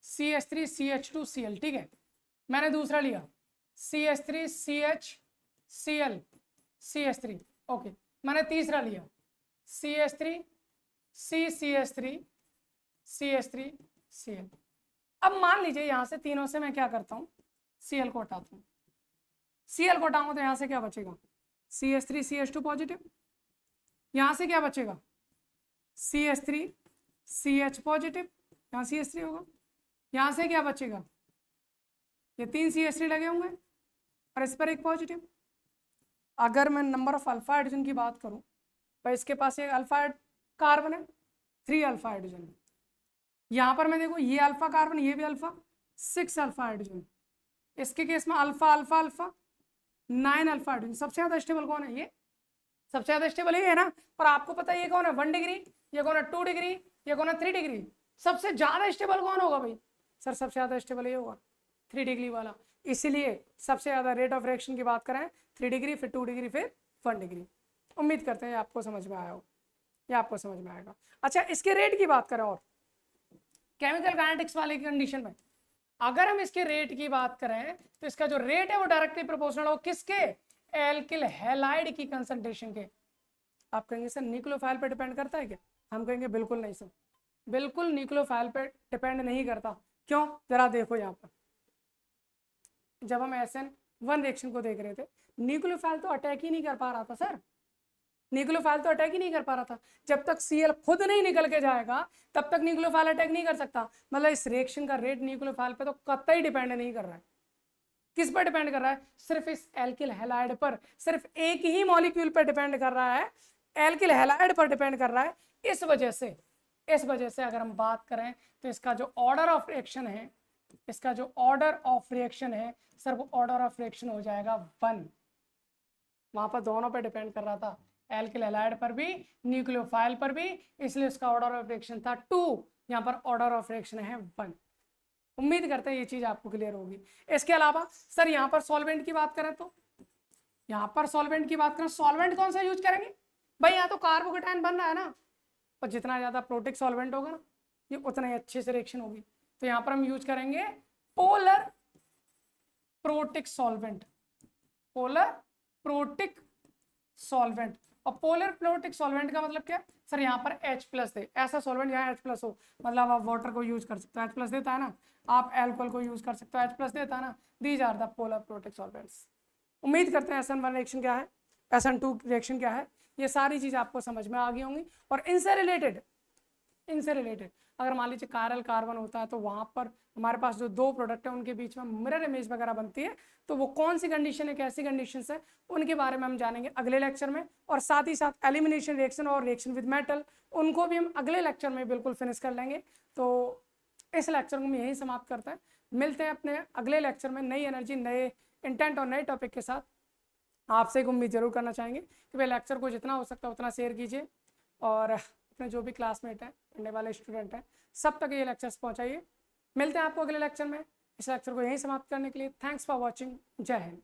S1: CH3 CH2 Cl, ठीक है, मैंने दूसरा लिया CH3 CH CH3, ओके, मैंने तीसरा लिया CH3 CH3 Cl। अब मान लीजिए यहां से तीनों से मैं क्या करता हूं, Cl को हटाता हूं। Cl को हटाऊंगा तो यहां से क्या बचेगा? CH3 CH2 positive. यहां से क्या बचेगा? CH3 CH पॉजिटिव, यहाँ CH3 होगा। यहाँ से क्या बचेगा? ये 3 CH3 लगे होंगे और इस पर एक पॉजिटिव। अगर मैं नंबर ऑफ अल्फा हाइड्रोजन की बात करूं तो इसके पास एक अल्फा कार्बन है, 3 अल्फा हाइड्रोजन। यहाँ पर मैं देखो ये अल्फा कार्बन, ये भी अल्फा, 6 अल्फा हाइड्रोजन। इसके केस में alpha alpha alpha 9 alpha hydrogen. सबसे ज्यादा स्टेबल कौन है? ये सबसे ज्यादा स्टेबल ये है ना। और आपको पता है ये कौन है? 1 डिग्री, ये कौन है 2 डिग्री, ये कौन है 3 डिग्री। सबसे ज्यादा स्टेबल कौन होगा भाई? सर सबसे ज्यादा स्टेबल ये होगा 3 डिग्री वाला। इसीलिए सबसे ज्यादा रेट ऑफ रिएक्शन की बात करें 3 डिग्री, फिर 2 डिग्री, फिर 1 डिग्री। उम्मीद करते हैं आपको समझ में आया हो, या आपको समझ में आएगा। अच्छा, इसके रेट की बात करें और केमिकल काइनेटिक्स वाले की कंडीशन में, अगर हम इसके रेट की बात करें तो इसका जो रेट है वो डायरेक्टली प्रोपोर्शनल हो किसके? एल्किल हैलाइड की कंसंट्रेशन के। आप कहेंगे सर न्यूक्लियोफाइल पे डिपेंड करता है क्या? हम कहेंगे बिल्कुल नहीं सर, बिल्कुल न्यूक्लियोफाइल पे डिपेंड नहीं करता। क्यों? जरा देखो यहाँ पर, जब हम SN1 रिएक्शन को देख रहे थे, न्यूक्लियोफाइल तो अटैक ही नहीं कर पा रहा था सर, न्यूक्लियोफाइल तो अटैक ही नहीं कर पा रहा था। जब तक Cl खुद नहीं निकल के जाएगा तब तक न्यूक्लियोफाइल अटैक नहीं कर सकता। मतलब इस रिएक्शन का रेट न्यूक्लियोफाइल पे तो कतई डिपेंड नहीं कर रहा है। किस पर डिपेंड कर रहा है? सिर्फ इस एल्किल हैलाइड पर, सिर्फ एक ही मॉलिक्यूल पर डिपेंड कर रहा है, एल्किल हैलाइड पर डिपेंड कर रहा है। इस वजह से अगर हम बात करें तो इसका जो ऑर्डर ऑफ रिएक्शन है, इसका जो ऑर्डर ऑफ रिएक्शन है सर, वो ऑर्डर ऑफ रिएक्शन हो जाएगा 1। वहां पर दोनों पे डिपेंड कर रहा था, एल्किल हैलाइड पर भी, न्यूक्लियोफाइल पर भी, इसलिए उसका ऑर्डर ऑफ रिएक्शन था 2, यहाँ पर ऑर्डर ऑफ रिएक्शन है 1। उम्मीद करते हैं ये चीज आपको क्लियर होगी। इसके अलावा सर यहाँ पर सॉल्वेंट की बात करें तो, यहाँ पर सॉल्वेंट की बात करें, सॉल्वेंट कौन सा यूज करेंगे भाई? यहाँ तो कार्बोकेटायन बन रहा है ना, और जितना ज्यादा प्रोटिक सॉल्वेंट होगा ना, ये उतना ही अच्छे से रिएक्शन होगी। तो यहाँ पर हम यूज करेंगे polar protic solvent, polar protic solvent. और पोलर प्रोटिक सॉल्वेंट का मतलब क्या? सर यहाँ पर H+ दे, ऐसा सॉल्वेंट यहाँ H+ हो, मतलब आप वाटर को यूज कर सकते हो, H+ देता है ना, आप एल्कोहल को यूज कर सकते हो, H+ देता है ना। These are the polar protic solvents. उम्मीद करते हैं SN1 रिएक्शन क्या है, SN2 रिएक्शन क्या है, ये सारी चीज आपको समझ में आ गई होंगी। और इनसे रिलेटेड अगर मान लीजिए कायरल कार्बन होता है तो वहां पर हमारे पास जो 2 प्रोडक्ट है उनके बीच में मिरर इमेज वगैरह बनती है, तो वो कौन सी कंडीशन है, कैसी कंडीशंस है, उनके बारे में हम जानेंगे अगले लेक्चर में। और साथ ही साथ एलिमिनेशन रिएक्शन और रिएक्शन विद मेटल, उनको भी हम अगले लेक्चर में बिल्कुल फिनिश कर लेंगे। तो इस लेक्चर को हम यहीं समाप्त करते हैं, मिलते हैं अपने अगले लेक्चर में नई एनर्जी, नए इंटेंट और नए टॉपिक के साथ। आपसे एक उम्मीद जरूर करना चाहेंगे कि भाई लेक्चर को जितना हो सकता है उतना शेयर कीजिए, और अपने जो भी क्लासमेट हैं, पढ़ने वाले स्टूडेंट हैं, सब तक ये लेक्चर्स पहुंचाइए। मिलते हैं आपको अगले लेक्चर में। इस लेक्चर को यहीं समाप्त करने के लिए थैंक्स फॉर वॉचिंग। जय हिंद।